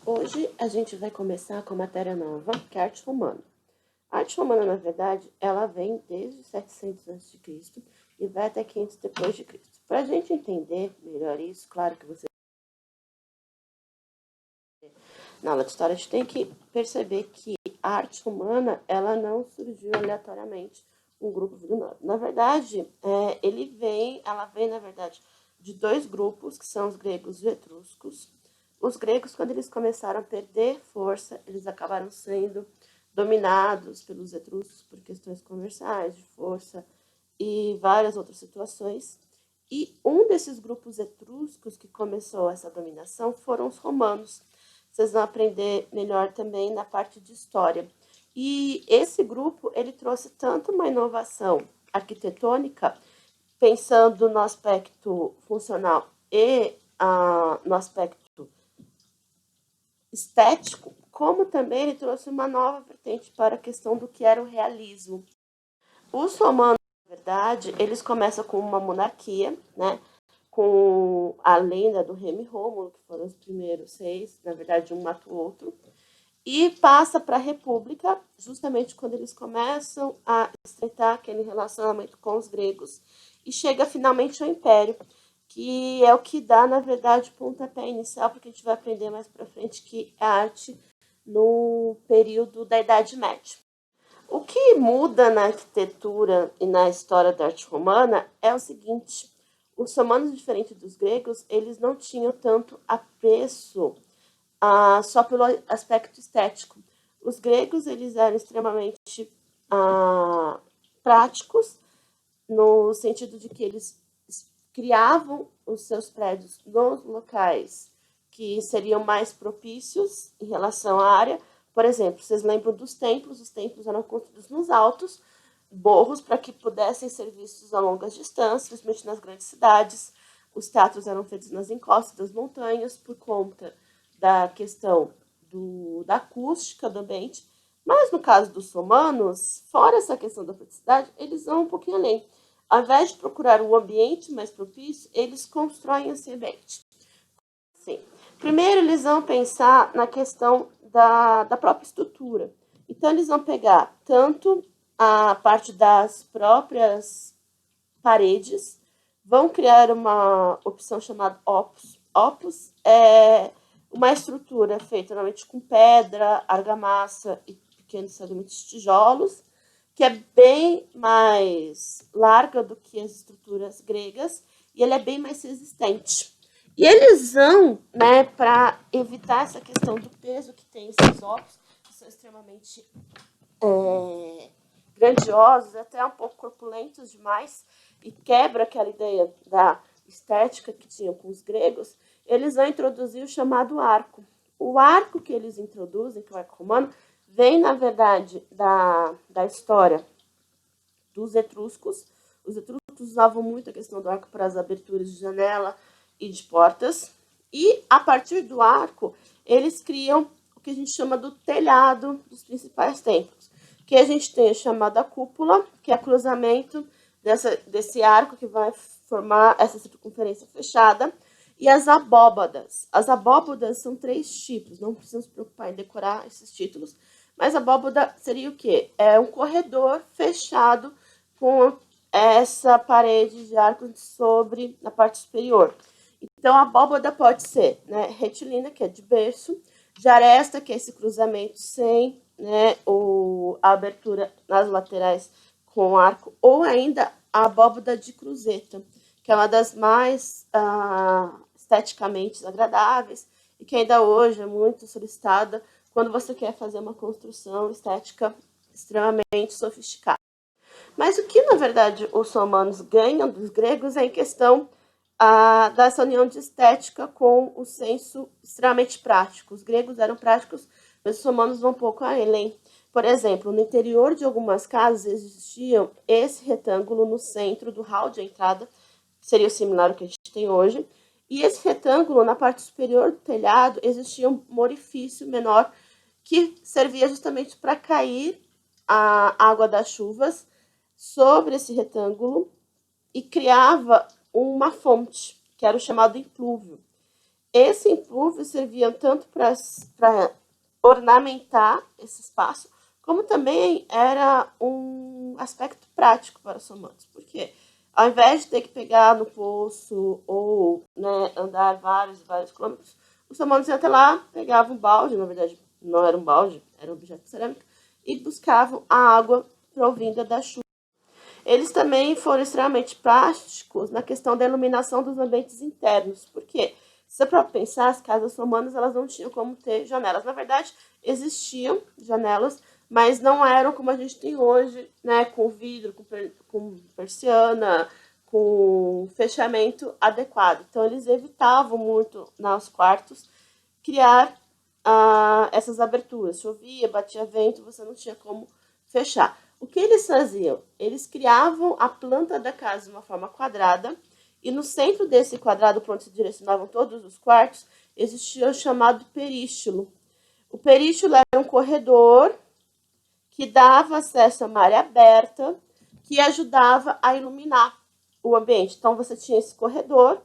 Hoje a gente vai começar com a matéria nova, que é a arte romana. A arte romana, na verdade, ela vem desde 700 a.C. e vai até 500 depois de Cristo. Para a gente entender melhor isso, claro que você na aula de história a gente tem que perceber que a arte romana ela não surgiu aleatoriamente um grupo do nada. Na verdade, ela vem na verdade de dois grupos que são os gregos e os etruscos. Os gregos, quando eles começaram a perder força, eles acabaram sendo dominados pelos etruscos por questões comerciais, de força e várias outras situações. E um desses grupos etruscos que começou essa dominação foram os romanos. Vocês vão aprender melhor também na parte de história. E esse grupo, ele trouxe tanto uma inovação arquitetônica, pensando no aspecto funcional e no aspecto estético, como também ele trouxe uma nova vertente para a questão do que era o realismo. Os romanos, na verdade, eles começam com uma monarquia, né? Com a lenda do Rei Rômulo, que foram os primeiros seis, na verdade um mata o outro, e passa para a República, justamente quando eles começam a estreitar aquele relacionamento com os gregos, e chega finalmente ao Império, que é o que dá, na verdade, o pontapé inicial, porque a gente vai aprender mais para frente que é a arte no período da Idade Média. O que muda na arquitetura e na história da arte romana é o seguinte: os romanos, diferente dos gregos, eles não tinham tanto apreço só pelo aspecto estético. Os gregos eles eram extremamente práticos, no sentido de que eles criavam os seus prédios nos locais que seriam mais propícios em relação à área. Por exemplo, vocês lembram dos templos? Os templos eram construídos nos altos morros para que pudessem ser vistos a longas distâncias, principalmente nas grandes cidades. Os teatros eram feitos nas encostas das montanhas por conta da questão da acústica do ambiente. Mas no caso dos romanos, fora essa questão da praticidade, eles vão um pouquinho além. Ao invés de procurar um ambiente mais propício, eles constroem esse ambiente. Sim. Primeiro, eles vão pensar na questão da própria estrutura. Então, eles vão pegar tanto a parte das próprias paredes, vão criar uma opção chamada opus. Opus é uma estrutura feita normalmente com pedra, argamassa e pequenos fragmentos de tijolos, que é bem mais larga do que as estruturas gregas e ela é bem mais resistente. E eles vão, né, para evitar essa questão do peso que tem esses ovos, que são extremamente grandiosos, até um pouco corpulentos demais, e quebra aquela ideia da estética que tinham com os gregos, eles vão introduzir o chamado arco. O arco que eles introduzem, que é o arco romano, vem, na verdade, da história dos etruscos. Os etruscos usavam muito a questão do arco para as aberturas de janela e de portas. E, a partir do arco, eles criam o que a gente chama do telhado dos principais templos. Que a gente tem a chamada cúpula, que é o cruzamento desse arco que vai formar essa circunferência fechada, e as abóbadas. As abóbadas são três tipos, não precisamos se preocupar em decorar esses títulos, mas a abóbada seria o quê? É um corredor fechado com essa parede de arco sobre na parte superior. Então, a abóbada pode ser, né, retilínea, que é de berço, de aresta, que é esse cruzamento sem, né, a abertura nas laterais com arco, ou ainda a abóbada de cruzeta, que é uma das mais esteticamente agradáveis e que ainda hoje é muito solicitada quando você quer fazer uma construção estética extremamente sofisticada. Mas o que, na verdade, os romanos ganham dos gregos é em questão dessa união de estética com o senso extremamente prático. Os gregos eram práticos, mas os romanos vão um pouco além. Por exemplo, no interior de algumas casas existia esse retângulo no centro do hall de entrada, que seria similar ao que a gente tem hoje, e esse retângulo, na parte superior do telhado, existia um orifício menor que servia justamente para cair a água das chuvas sobre esse retângulo e criava uma fonte, que era o chamado implúvio. esse impluve servia tanto para ornamentar esse espaço, como também era um aspecto prático para os romanos. Por quê? Ao invés de ter que pegar no poço ou, né, andar vários quilômetros, os romanos iam até lá, pegavam um balde, na verdade não era um balde, era um objeto de cerâmica, e buscavam a água provinda da chuva. Eles também foram extremamente práticos na questão da iluminação dos ambientes internos. Por quê? Se você para pensar, as casas romanas elas não tinham como ter janelas. Na verdade, existiam janelas, mas não eram como a gente tem hoje, né, com vidro, com persiana, com fechamento adequado. Então, eles evitavam muito nos quartos criar essas aberturas. Chovia, batia vento, você não tinha como fechar. O que eles faziam? Eles criavam a planta da casa de uma forma quadrada e no centro desse quadrado, por onde se direcionavam todos os quartos, existia o chamado perístilo. O perístilo era um corredor que dava acesso a uma área aberta que ajudava a iluminar o ambiente. Então, você tinha esse corredor,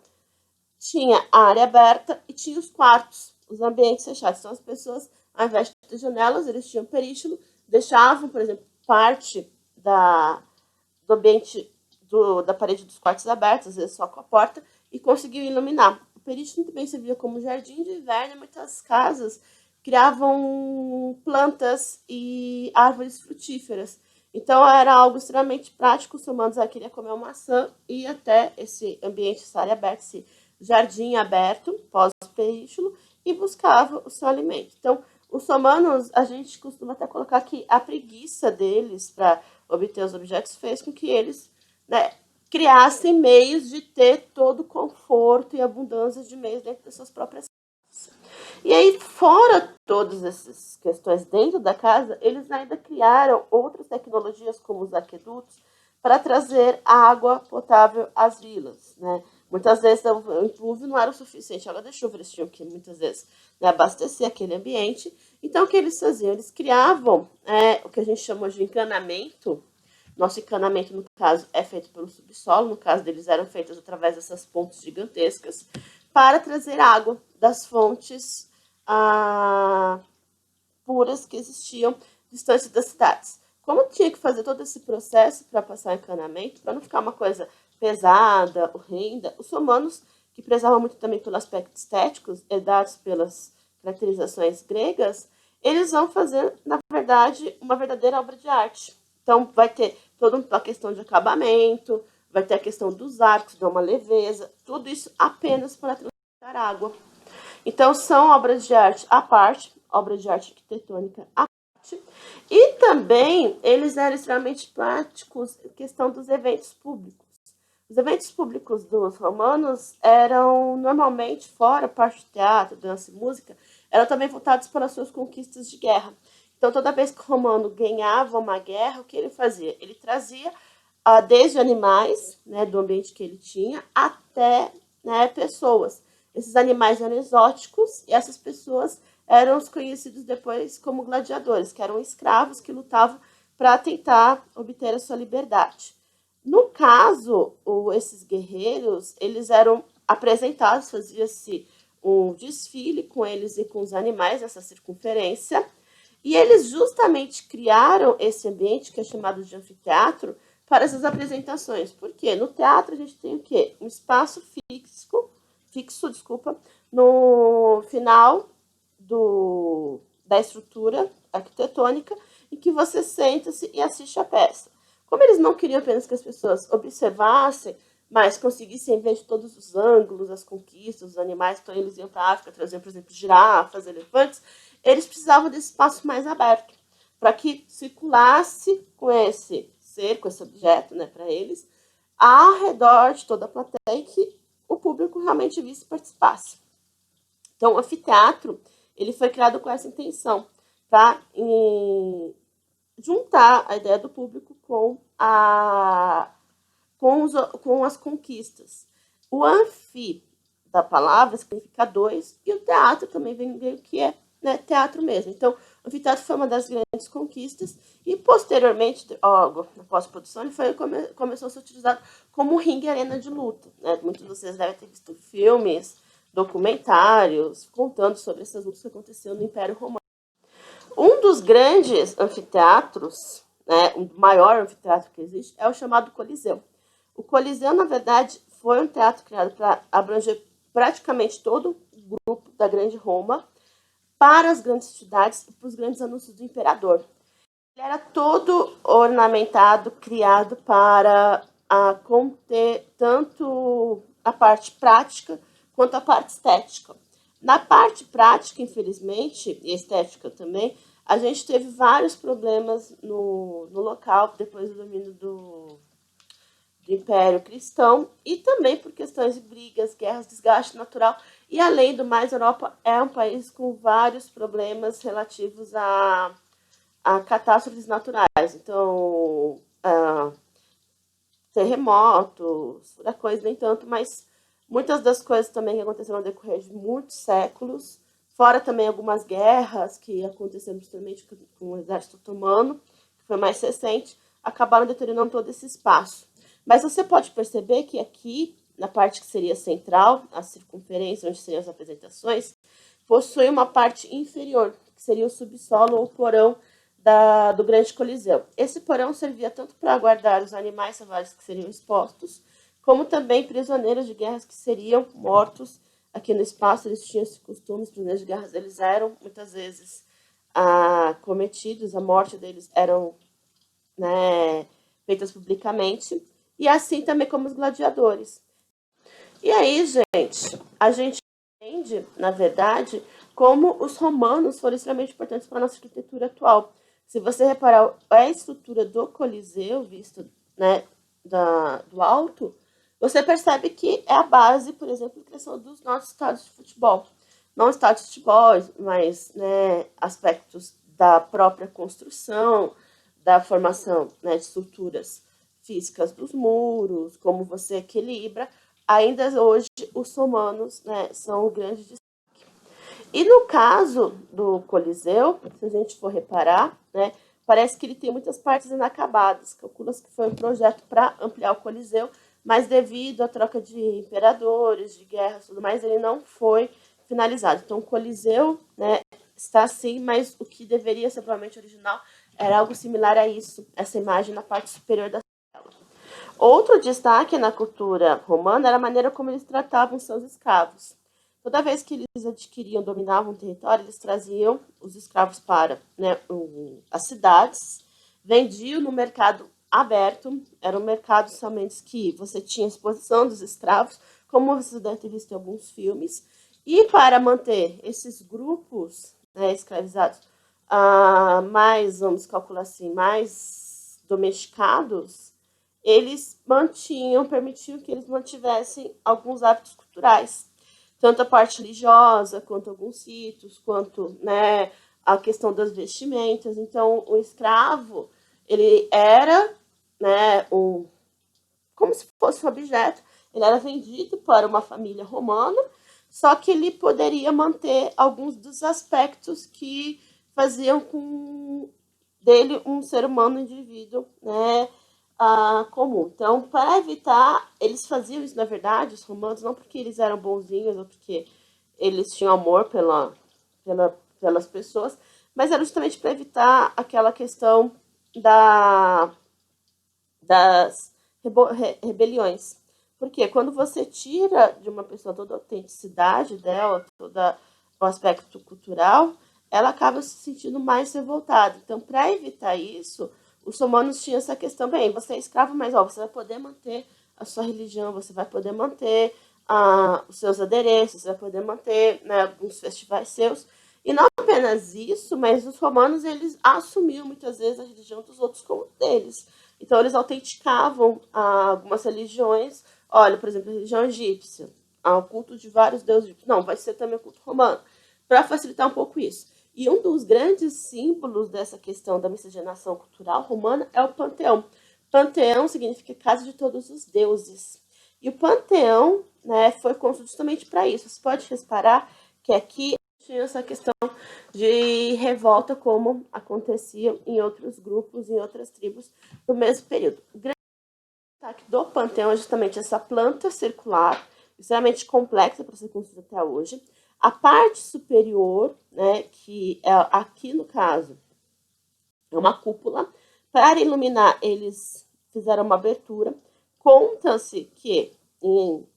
tinha a área aberta e tinha os quartos, os ambientes fechados. Então, as pessoas, ao invés de ter janelas, eles tinham perístilo, deixavam, por exemplo, parte do ambiente da parede dos quartos abertos, às vezes só com a porta, e conseguiam iluminar. O perístilo também servia como jardim de inverno, e muitas casas criavam plantas e árvores frutíferas. Então, era algo extremamente prático. Os humanos queriam comer uma maçã e até esse ambiente, essa área aberta, esse jardim aberto, pós-perístilo, e buscava o seu alimento. Então, os romanos, a gente costuma até colocar que a preguiça deles para obter os objetos fez com que eles, né, criassem meios de ter todo o conforto e abundância de meios dentro das suas próprias casas. E aí, fora todas essas questões dentro da casa, eles ainda criaram outras tecnologias, como os aquedutos, para trazer água potável às vilas, né? Muitas vezes o impluve não era o suficiente, a água da chuva, eles tinham que, muitas vezes, né, abastecer aquele ambiente. Então, o que eles faziam? Eles criavam o que a gente chama de encanamento. Nosso encanamento, no caso, é feito pelo subsolo, no caso deles eram feitas através dessas pontes gigantescas, para trazer água das fontes puras que existiam distantes das cidades. Como tinha que fazer todo esse processo para passar encanamento, para não ficar uma coisa pesada, horrenda, os romanos, que prezavam muito também pelo aspecto estético, herdados pelas caracterizações gregas, eles vão fazer, na verdade, uma verdadeira obra de arte. Então, vai ter toda uma questão de acabamento, vai ter a questão dos arcos, dar uma leveza, tudo isso apenas para transportar água. Então, são obras de arte à parte, obras de arte arquitetônica à parte, e também eles eram extremamente práticos em questão dos eventos públicos. Os eventos públicos dos romanos eram normalmente, fora a parte de teatro, dança e música, eram também voltados para as suas conquistas de guerra. Então, toda vez que o romano ganhava uma guerra, o que ele fazia? Ele trazia desde animais, né, do ambiente que ele tinha, até, né, pessoas. Esses animais eram exóticos e essas pessoas eram os conhecidos depois como gladiadores, que eram escravos que lutavam para tentar obter a sua liberdade. No caso, esses guerreiros, eles eram apresentados, fazia-se um desfile com eles e com os animais, essa circunferência, e eles justamente criaram esse ambiente, que é chamado de anfiteatro, para essas apresentações. Por quê? No teatro a gente tem o quê? Um espaço fixo, no final da estrutura arquitetônica, em que você senta-se e assiste a peça. Como eles não queriam apenas que as pessoas observassem, mas conseguissem ver de todos os ângulos, as conquistas, os animais, então eles iam para a África, traziam, por exemplo, girafas, elefantes, eles precisavam desse espaço mais aberto, para que circulasse com esse ser, com esse objeto, né, para eles, ao redor de toda a plateia, que o público realmente visse e participasse. Então, o anfiteatro, ele foi criado com essa intenção, para juntar a ideia do público com as conquistas. O anfi da palavra significa dois, e o teatro também vem do que é, né, teatro mesmo. Então, o anfiteatro foi uma das grandes conquistas e, posteriormente, na pós-produção, ele começou a ser utilizado como ringue arena de luta. Né? Muitos de vocês devem ter visto filmes documentários contando sobre essas lutas que aconteceram no Império Romano. Um dos grandes anfiteatros, né, o maior anfiteatro que existe, é o chamado Coliseu. O Coliseu, na verdade, foi um teatro criado para abranger praticamente todo o grupo da Grande Roma, para as grandes cidades e para os grandes anúncios do imperador. Ele era todo ornamentado, criado para conter tanto a parte prática quanto a parte estética. Na parte prática, infelizmente, e estética também, a gente teve vários problemas no local depois do domínio do Império Cristão e também por questões de brigas, guerras, desgaste natural. E, além do mais, a Europa é um país com vários problemas relativos a catástrofes naturais. Então, terremotos, furacões, nem tanto, mas muitas das coisas também que aconteceram no decorrer de muitos séculos, fora também algumas guerras que aconteceram principalmente com o exército otomano, que foi mais recente, acabaram deteriorando todo esse espaço. Mas você pode perceber que aqui, na parte que seria central, a circunferência, onde seriam as apresentações, possui uma parte inferior, que seria o subsolo ou porão do Grande Coliseu. Esse porão servia tanto para guardar os animais selvagens que seriam expostos, como também prisioneiros de guerras que seriam mortos aqui no espaço. Eles tinham esse costume, os prisioneiros de guerras, eles eram muitas vezes cometidos, a morte deles eram, né, feitas publicamente, e assim também como os gladiadores. E aí, gente, a gente entende, na verdade, como os romanos foram extremamente importantes para a nossa arquitetura atual. Se você reparar a estrutura do Coliseu, visto, né, do alto, você percebe que é a base, por exemplo, da criação dos nossos estádios de futebol. Não estádios de futebol, mas, né, aspectos da própria construção, da formação, né, de estruturas físicas dos muros, como você equilibra. Ainda hoje, os romanos, né, são o grande destaque. E no caso do Coliseu, se a gente for reparar, né, parece que ele tem muitas partes inacabadas. Calcula-se que foi um projeto para ampliar o Coliseu, mas devido à troca de imperadores, de guerras e tudo mais, ele não foi finalizado. Então, o Coliseu, né, está sim, mas o que deveria ser provavelmente original era algo similar a isso, essa imagem na parte superior da tela. Outro destaque na cultura romana era a maneira como eles tratavam seus escravos. Toda vez que eles adquiriam, dominavam o território, eles traziam os escravos para, né, as cidades, vendiam no mercado aberto, era um mercado somente que você tinha exposição dos escravos, como você deve ter visto em alguns filmes, e para manter esses grupos, né, escravizados mais, vamos calcular assim, mais domesticados, eles permitiam que eles mantivessem alguns hábitos culturais, tanto a parte religiosa, quanto alguns ritos, quanto, né, a questão das vestimentas. Então, o escravo, ele era, né, como se fosse um objeto, ele era vendido para uma família romana, só que ele poderia manter alguns dos aspectos que faziam dele um ser humano, um indivíduo, né, comum. Então, para evitar, eles faziam isso, na verdade, os romanos, não porque eles eram bonzinhos ou porque eles tinham amor pelas pessoas, mas era justamente para evitar aquela questão das rebeliões. Porque quando você tira de uma pessoa toda a autenticidade dela, todo o aspecto cultural, ela acaba se sentindo mais revoltada. Então, para evitar isso, os romanos tinham essa questão, bem, você é escravo, mas você vai poder manter a sua religião, você vai poder manter os seus adereços, você vai poder manter, né, alguns festivais seus. E não apenas isso, mas os romanos, eles assumiam muitas vezes a religião dos outros como deles. Então, eles autenticavam algumas religiões. Olha, por exemplo, a religião egípcia, o culto de vários deuses egípcios. Não, vai ser também o culto romano, para facilitar um pouco isso. E um dos grandes símbolos dessa questão da miscigenação cultural romana é o panteão. Panteão significa casa de todos os deuses. E o panteão, né, foi construído justamente para isso. Você pode reparar que aqui tinha essa questão de revolta, como acontecia em outros grupos, em outras tribos no mesmo período. O grande destaque do panteão é justamente essa planta circular extremamente complexa para ser construída até hoje. A parte superior, né, que é aqui no caso, é uma cúpula. Para iluminar, eles fizeram uma abertura. Conta-se que,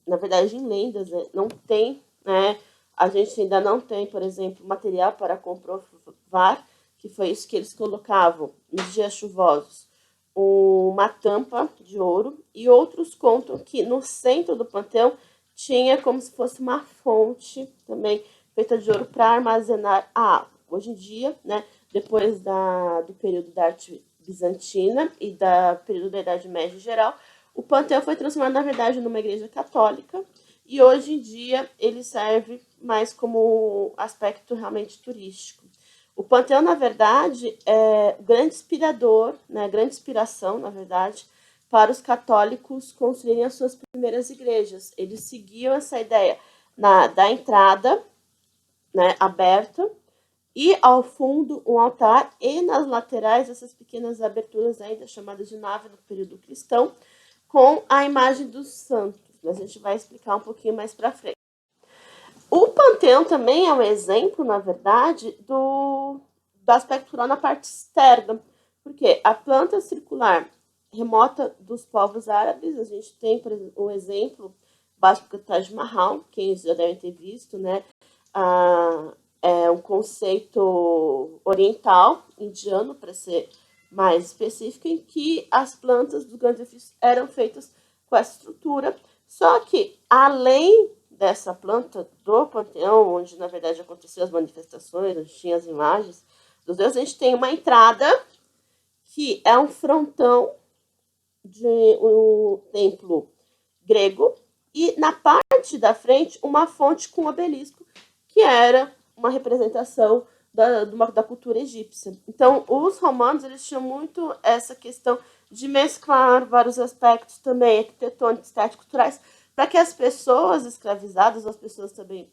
na verdade, em lendas, né, não tem, né, a gente ainda não tem, por exemplo, material para comprovar que foi isso que eles colocavam nos dias chuvosos, uma tampa de ouro, e outros contam que no centro do panteão tinha como se fosse uma fonte também feita de ouro para armazenar a água. Hoje em dia, né, depois do período da arte bizantina e do período da Idade Média em geral, o panteão foi transformado, na verdade, numa igreja católica, e hoje em dia ele serve mais como aspecto realmente turístico. O panteão, na verdade, é grande inspirador, né, grande inspiração, na verdade, para os católicos construírem as suas primeiras igrejas. Eles seguiam essa ideia da entrada, né, aberta, e ao fundo um altar, e nas laterais essas pequenas aberturas ainda chamadas de nave no período cristão, com a imagem dos santos. Mas a gente vai explicar um pouquinho mais para frente. O panteão também é um exemplo, na verdade, do aspecto cultural na parte externa, porque a planta circular remota dos povos árabes, a gente tem, por exemplo, um exemplo básico do Taj Mahal, quem já devem ter visto, né? É um conceito oriental, indiano, para ser mais específico, em que as plantas dos grandes edifícios eram feitas com essa estrutura, só que, além dessa planta do panteão, onde, na verdade, aconteciam as manifestações, onde tinha as imagens dos deuses, a gente tem uma entrada, que é um frontão de um templo grego, e na parte da frente, uma fonte com um obelisco, que era uma representação da cultura egípcia. Então, os romanos, eles tinham muito essa questão de mesclar vários aspectos também, arquitetônicos, estéticos, culturais, para que as pessoas escravizadas, as pessoas também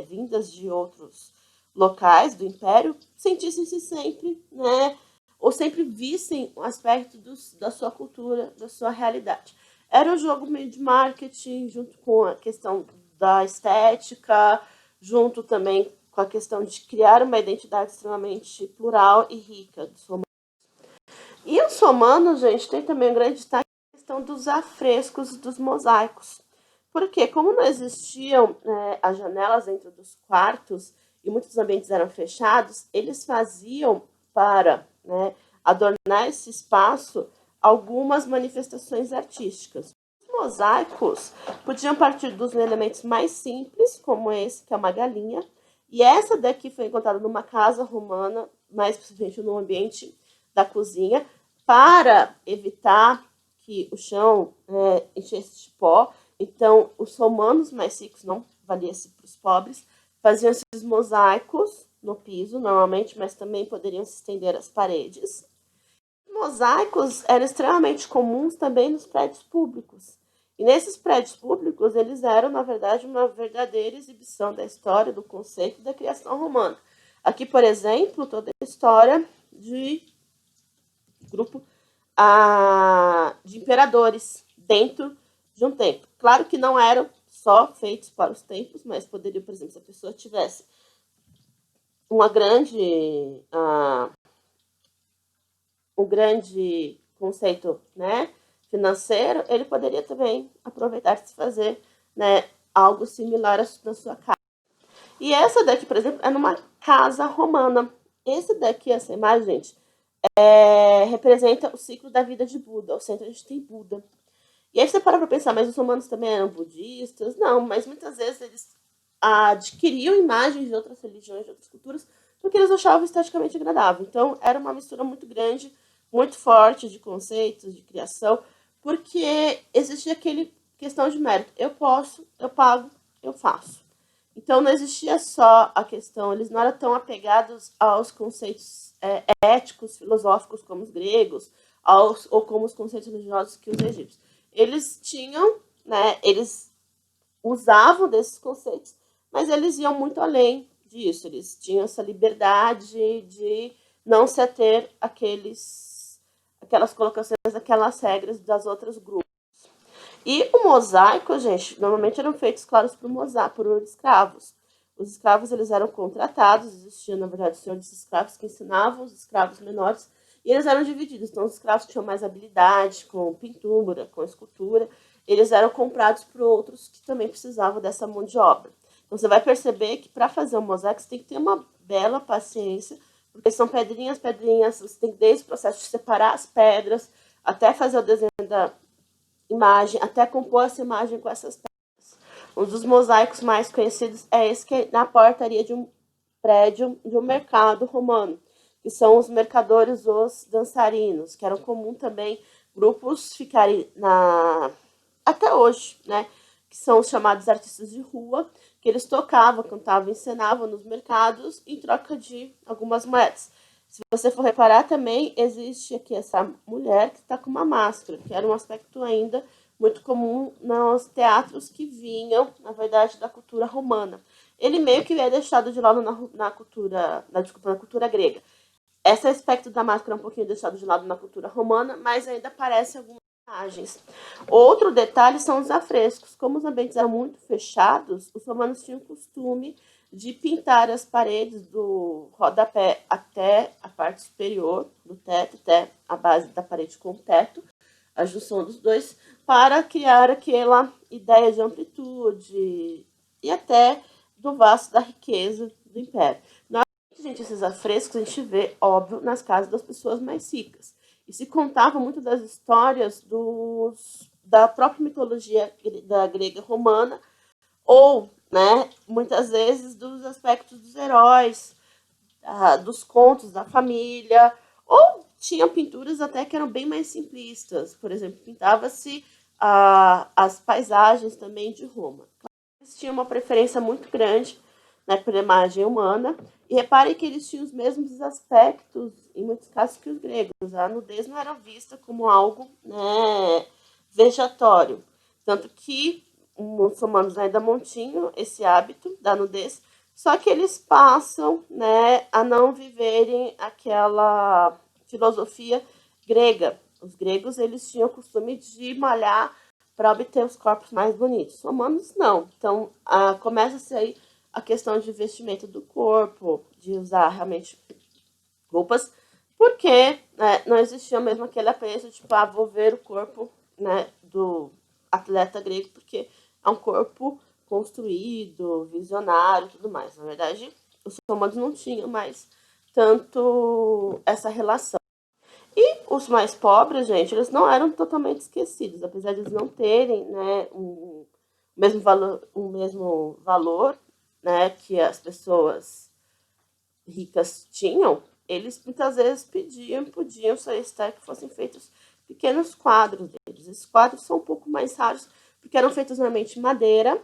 vindas de outros locais do império, sentissem-se sempre, né, ou sempre vissem um aspecto da sua cultura, da sua realidade. Era um jogo meio de marketing, junto com a questão da estética, junto também com a questão de criar uma identidade extremamente plural e rica dos romanos. E os romanos, gente, tem também um grande destaque a questão dos afrescos, dos mosaicos. Porque, como não existiam as janelas dentro dos quartos e muitos ambientes eram fechados, eles faziam para adornar esse espaço algumas manifestações artísticas. Os mosaicos podiam partir dos elementos mais simples, como esse, que é uma galinha, e essa daqui foi encontrada numa casa romana, mais especificamente no ambiente da cozinha, para evitar que o chão enchesse de pó. Então, os romanos mais ricos, não valia-se para os pobres, faziam esses mosaicos no piso, normalmente, mas também poderiam se estender às paredes. Mosaicos eram extremamente comuns também nos prédios públicos. E nesses prédios públicos, eles eram, na verdade, uma verdadeira exibição da história, do conceito da criação romana. Aqui, por exemplo, toda a história de grupo de imperadores dentro de um templo. Claro que não eram só feitos para os templos, mas poderia, por exemplo, se a pessoa tivesse um grande conceito, né, financeiro, ele poderia também aproveitar de fazer, né, algo similar na sua casa. E essa daqui, por exemplo, é numa casa romana. Esse daqui, essa imagem, gente, representa o ciclo da vida de Buda. Ao centro a gente tem Buda. E aí você para pensar, mas os romanos também eram budistas? Não, mas muitas vezes eles adquiriam imagens de outras religiões, de outras culturas, porque eles achavam esteticamente agradável. Então, era uma mistura muito grande, muito forte de conceitos, de criação, porque existia aquele questão de mérito. Eu posso, eu pago, eu faço. Então, não existia só a questão, eles não eram tão apegados aos conceitos éticos, filosóficos como os gregos, ou como os conceitos religiosos que os egípcios. Eles tinham, eles usavam desses conceitos, mas eles iam muito além disso. Eles tinham essa liberdade de não se ater aquelas colocações, aquelas regras das outras grupos. E o mosaico, gente, normalmente eram feitos, claro, por escravos. Os escravos, eles eram contratados, existia, na verdade, o senhor dos escravos que ensinavam os escravos menores, e eles eram divididos. Então, os escravos que tinham mais habilidade com pintura, com escultura, eles eram comprados por outros que também precisavam dessa mão de obra. Então, você vai perceber que para fazer um mosaico, você tem que ter uma bela paciência, porque são pedrinhas, você tem que desde o processo de separar as pedras, até fazer o desenho da imagem, até compor essa imagem com essas pedras. Um dos mosaicos mais conhecidos é esse que é na portaria de um prédio de um mercado romano, que são os mercadores, os dançarinos, que eram comum também grupos ficarem até hoje, né? Que são os chamados artistas de rua, que eles tocavam, cantavam, encenavam nos mercados em troca de algumas moedas. Se você for reparar também, existe aqui essa mulher que está com uma máscara, que era um aspecto ainda muito comum nos teatros que vinham, na verdade, da cultura romana. Ele meio que é deixado de lado na cultura grega. Esse aspecto da máscara é um pouquinho deixado de lado na cultura romana, mas ainda aparece algumas imagens. Outro detalhe são os afrescos. Como os ambientes eram muito fechados, os romanos tinham o costume de pintar as paredes do rodapé até a parte superior do teto, até a base da parede com o teto, a junção dos dois, para criar aquela ideia de amplitude e até do vasto da riqueza do império. Gente, esses afrescos a gente vê, óbvio, nas casas das pessoas mais ricas. E se contava muito das histórias da própria mitologia da grega romana, ou, né, muitas vezes dos aspectos dos heróis, dos contos da família, ou tinham pinturas até que eram bem mais simplistas. Por exemplo, pintava-se as paisagens também de Roma. Eles tinham uma preferência muito grande, né, pela imagem humana, e reparem que eles tinham os mesmos aspectos, em muitos casos, que os gregos. A nudez não era vista como algo, né, vejatório. Tanto que os muçulmanos ainda mantinham esse hábito da nudez, só que eles passam, né, a não viverem aquela filosofia grega. Os gregos, eles tinham o costume de malhar para obter os corpos mais bonitos. Os romanos, não. Então, começa-se aí a questão de vestimento do corpo, de usar realmente roupas, porque, né, não existia mesmo aquele apreço, tipo, vou ver o corpo, né, do atleta grego, porque é um corpo construído, visionário e tudo mais. Na verdade, os romanos não tinham mais tanto essa relação. E os mais pobres, gente, eles não eram totalmente esquecidos, apesar de eles não terem, né, o mesmo valor, né, que as pessoas ricas tinham. Eles muitas vezes podiam solicitar que fossem feitos pequenos quadros deles. Esses quadros são um pouco mais raros, porque eram feitos normalmente em madeira,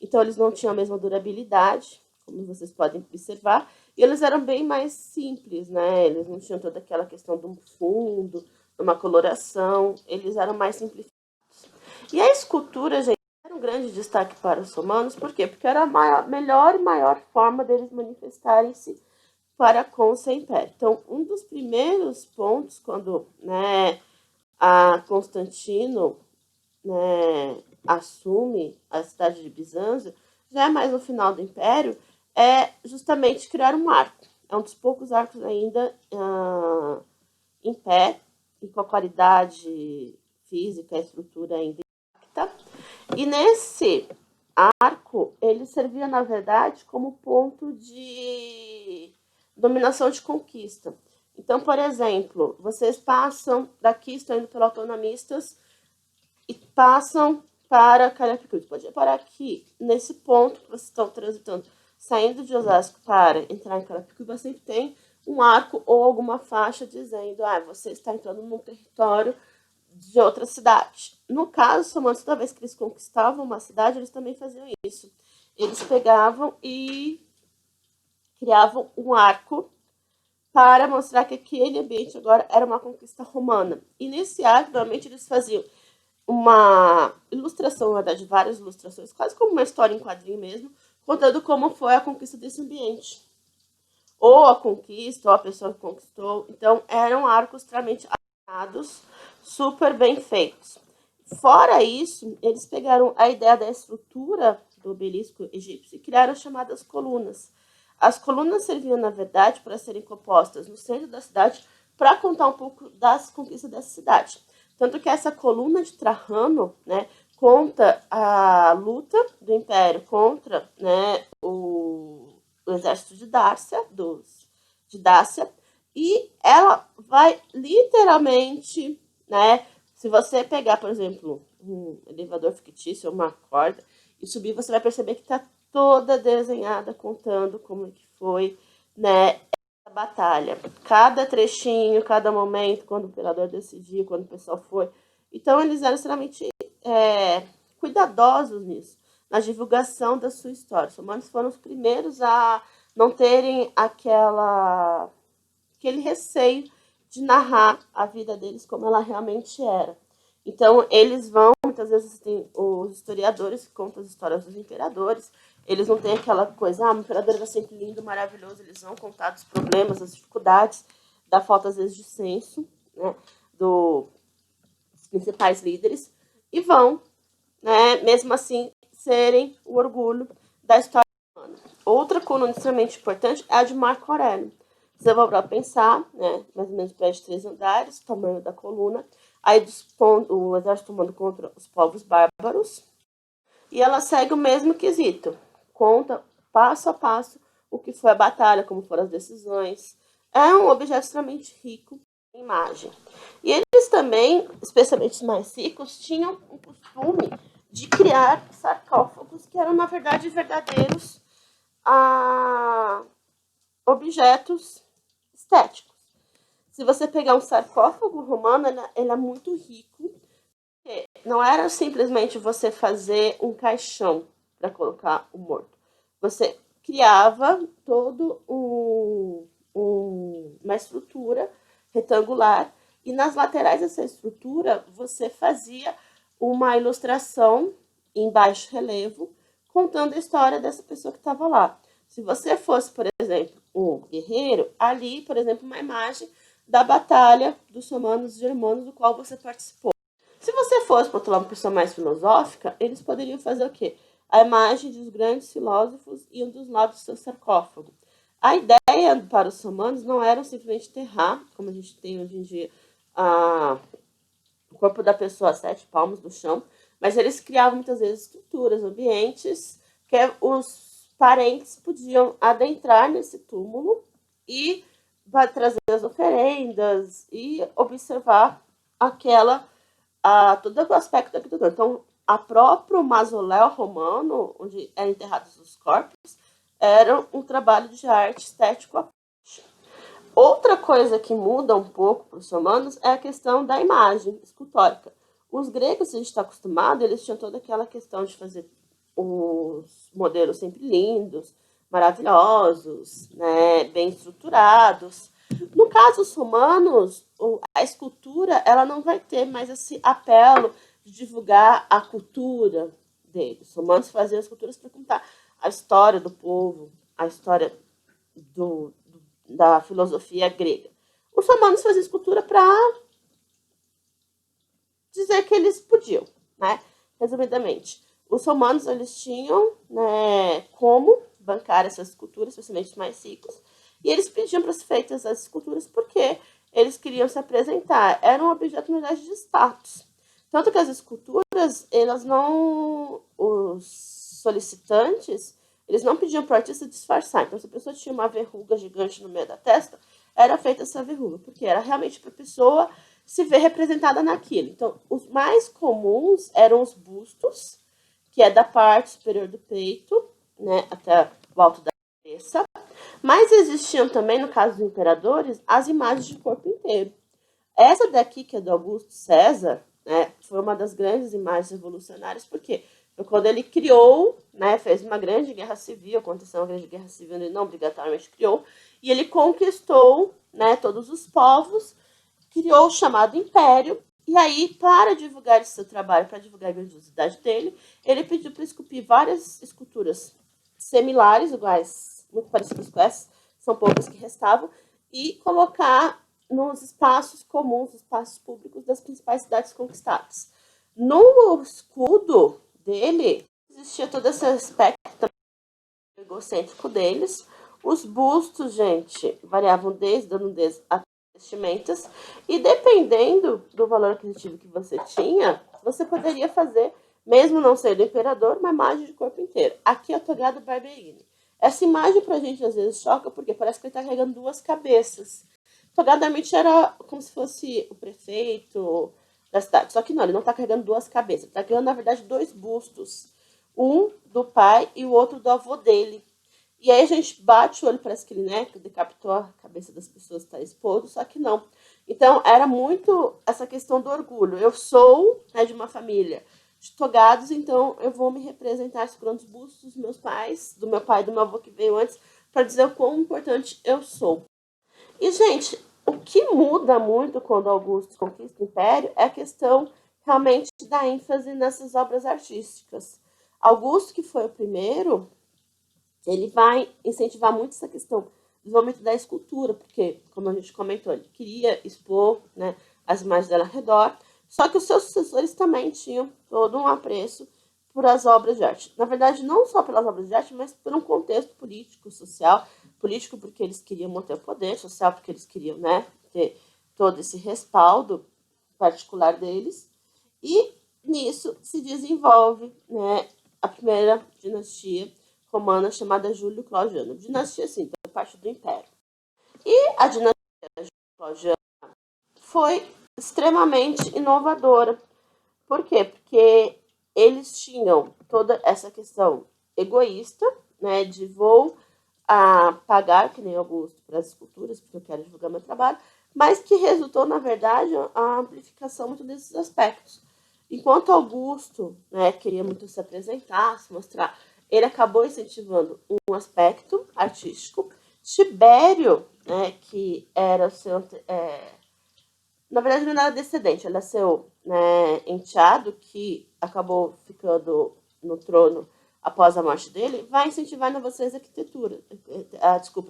então eles não tinham a mesma durabilidade, como vocês podem observar, e eles eram bem mais simples, né? Eles não tinham toda aquela questão de um fundo, de uma coloração, eles eram mais simplificados. E a escultura, gente, era um grande destaque para os romanos, por quê? Porque era a melhor e maior forma deles manifestarem-se para com o seu império. Então, um dos primeiros pontos, quando, né, a Constantino, né, assume a cidade de Bizâncio, já é mais no final do Império, é justamente criar um arco. É um dos poucos arcos ainda em pé e com a qualidade física, a estrutura ainda intacta. E nesse arco, ele servia, na verdade, como ponto de dominação de conquista. Então, por exemplo, vocês passam daqui, estão indo pela Autonomistas, e passam para Carapicuíba. Pode parar aqui, nesse ponto que vocês estão transitando, saindo de Osasco para entrar em Carapicuíba, sempre tem um arco ou alguma faixa dizendo você está entrando num território de outra cidade. No caso, os romanos, toda vez que eles conquistavam uma cidade, eles também faziam isso. Eles pegavam e criavam um arco para mostrar que aquele ambiente agora era uma conquista romana. E nesse arco, normalmente, eles faziam uma ilustração, na verdade, várias ilustrações, quase como uma história em quadrinho mesmo, contando como foi a conquista desse ambiente. Ou a conquista, ou a pessoa que conquistou. Então, eram arcos extremamente alinhados, super bem feitos. Fora isso, eles pegaram a ideia da estrutura do obelisco egípcio e criaram as chamadas colunas. As colunas serviam, na verdade, para serem compostas no centro da cidade para contar um pouco das conquistas dessa cidade. Tanto que essa coluna de Trajano, né, conta a luta do Império contra, né, o exército de Dácia, e ela vai literalmente, né, se você pegar, por exemplo, um elevador fictício, uma corda, e subir, você vai perceber que está toda desenhada, contando como é que foi, né, a batalha. Cada trechinho, cada momento, quando o imperador decidiu, quando o pessoal foi. Então, eles eram extremamente cuidadosos nisso, na divulgação da sua história. Os romanos foram os primeiros a não terem aquele receio de narrar a vida deles como ela realmente era. Então, eles vão, muitas vezes tem os historiadores que contam as histórias dos imperadores, eles não têm aquela coisa, o imperador era sempre lindo, maravilhoso, eles vão contar dos problemas, das dificuldades, da falta, às vezes, de senso, né, dos principais líderes, e vão, né, mesmo assim, serem o orgulho da história humana. Outra coluna extremamente importante é a de Marco Aurélio. Você vai pensar, né, mais ou menos prédio de 3 andares, o tamanho da coluna, aí o exército tomando contra os povos bárbaros, e ela segue o mesmo quesito, conta passo a passo o que foi a batalha, como foram as decisões. É um objeto extremamente rico em imagem. E eles também, especialmente os mais ricos, tinham o costume de criar sarcófagos que eram, na verdade, verdadeiros objetos estéticos. Se você pegar um sarcófago romano, ele é muito rico. Não era simplesmente você fazer um caixão para colocar o morto. Você criava todo uma estrutura retangular e nas laterais dessa estrutura você fazia uma ilustração em baixo relevo contando a história dessa pessoa que estava lá. Se você fosse, por exemplo, um guerreiro, ali, por exemplo, uma imagem da batalha dos romanos e germanos do qual você participou. Se você fosse, por outro lado, uma pessoa mais filosófica, eles poderiam fazer o quê? A imagem dos grandes filósofos e um dos lados do seu sarcófago. A ideia para os romanos não era simplesmente enterrar, como a gente tem hoje em dia, o corpo da pessoa a 7 palmos do chão, mas eles criavam muitas vezes estruturas, ambientes, que os parentes podiam adentrar nesse túmulo e trazer as oferendas e observar todo o aspecto da arquitetura. Então, a próprio mausoléu romano, onde eram enterrados os corpos, era um trabalho de arte estético à parte. Outra coisa que muda um pouco para os romanos é a questão da imagem escultórica. Os gregos, a gente está acostumado, eles tinham toda aquela questão de fazer os modelos sempre lindos, maravilhosos, né, bem estruturados. No caso dos romanos, a escultura ela não vai ter mais esse apelo de divulgar a cultura deles. Os romanos faziam esculturas para contar a história do povo, a história da filosofia grega. Os romanos faziam escultura para dizer que eles podiam, né? Resumidamente, os romanos eles tinham, né, como bancar essas esculturas, especialmente os mais ricos, e eles pediam para ser feitas as esculturas porque eles queriam se apresentar. Era um objeto, na verdade, de status. Tanto que as esculturas, elas não... Os solicitantes, eles não pediam para o artista disfarçar. Então, se a pessoa tinha uma verruga gigante no meio da testa, era feita essa verruga, porque era realmente para a pessoa se ver representada naquilo. Então, os mais comuns eram os bustos, que é da parte superior do peito, né, até o alto da cabeça. Mas existiam também, no caso dos imperadores, as imagens de corpo inteiro. Essa daqui, que é do Augusto César, né, foi uma das grandes imagens revolucionárias, porque foi quando ele criou, né, fez uma grande guerra civil, aconteceu uma grande guerra civil, ele não obrigatoriamente criou, e ele conquistou, né, todos os povos, criou o chamado Império, e aí, para divulgar esse seu trabalho, para divulgar a grandiosidade dele, ele pediu para esculpir várias esculturas similares, iguais, muito parecidas com essas, são poucas que restavam, e colocar nos espaços comuns, espaços públicos das principais cidades conquistadas. No escudo dele, existia todo esse aspecto egocêntrico deles. Os bustos, gente, variavam desde a nudez até vestimentas. E dependendo do valor aquisitivo que você tinha, você poderia fazer, mesmo não sendo imperador, uma imagem de corpo inteiro. Aqui é o Togado Barberini. Essa imagem pra gente às vezes choca, porque parece que ele tá carregando duas cabeças. Togado Amit era como se fosse o prefeito da cidade. Só que não, ele não tá carregando duas cabeças. Ele tá carregando, na verdade, dois bustos. Um do pai e o outro do avô dele. E aí a gente bate o olho, parece que ele, né, decapitou a cabeça das pessoas que está exposto, só que não. Então, era muito essa questão do orgulho. Eu sou, né, de uma família de togados, então eu vou me representar segurando os bustos dos meus pais, do meu pai e do meu avô que veio antes, para dizer o quão importante eu sou. E, gente, o que muda muito quando Augusto conquista o Império é a questão realmente da ênfase nessas obras artísticas. Augusto, que foi o primeiro, ele vai incentivar muito essa questão do desenvolvimento da escultura, porque, como a gente comentou, ele queria expor, né, as imagens dela ao redor, só que os seus sucessores também tinham todo um apreço por as obras de arte. Na verdade, não só pelas obras de arte, mas por um contexto político, social. Político porque eles queriam manter o poder, social porque eles queriam, né, ter todo esse respaldo particular deles. E nisso se desenvolve, né, a primeira dinastia romana chamada Júlio Claudiano. Dinastia, sim, então parte do Império. E a dinastia Claudiana foi extremamente inovadora. Por quê? Porque eles tinham toda essa questão egoísta, né, de vou pagar, que nem Augusto, para as esculturas, porque eu quero divulgar meu trabalho, mas que resultou, na verdade, a amplificação muito desses aspectos. Enquanto Augusto, né, queria muito se apresentar, se mostrar, ele acabou incentivando um aspecto artístico. Tibério, né, que era o seu... na verdade, ele não era descendente, ele é seu, né, enteado, que acabou ficando no trono após a morte dele, vai incentivar inovações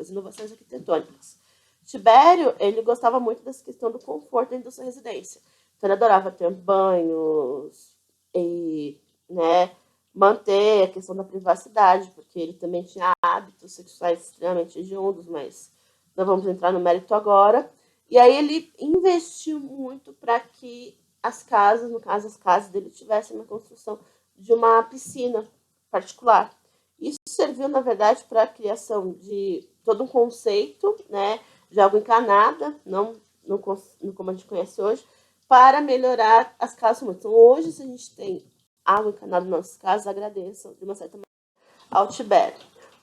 inovações arquitetônicas. Tibério, ele gostava muito dessa questão do conforto dentro da sua residência. Então, ele adorava ter banhos e, né, manter a questão da privacidade, porque ele também tinha hábitos sexuais extremamente hediondos, mas não vamos entrar no mérito agora. E aí ele investiu muito para que as casas, no caso as casas dele, tivessem uma construção de uma piscina particular. Isso serviu, na verdade, para a criação de todo um conceito, né, de água encanada, não como a gente conhece hoje, para melhorar as casas humanas. Então, hoje, se a gente tem água encanada nas nossas casas, agradeçam, de uma certa maneira, ao Tibério.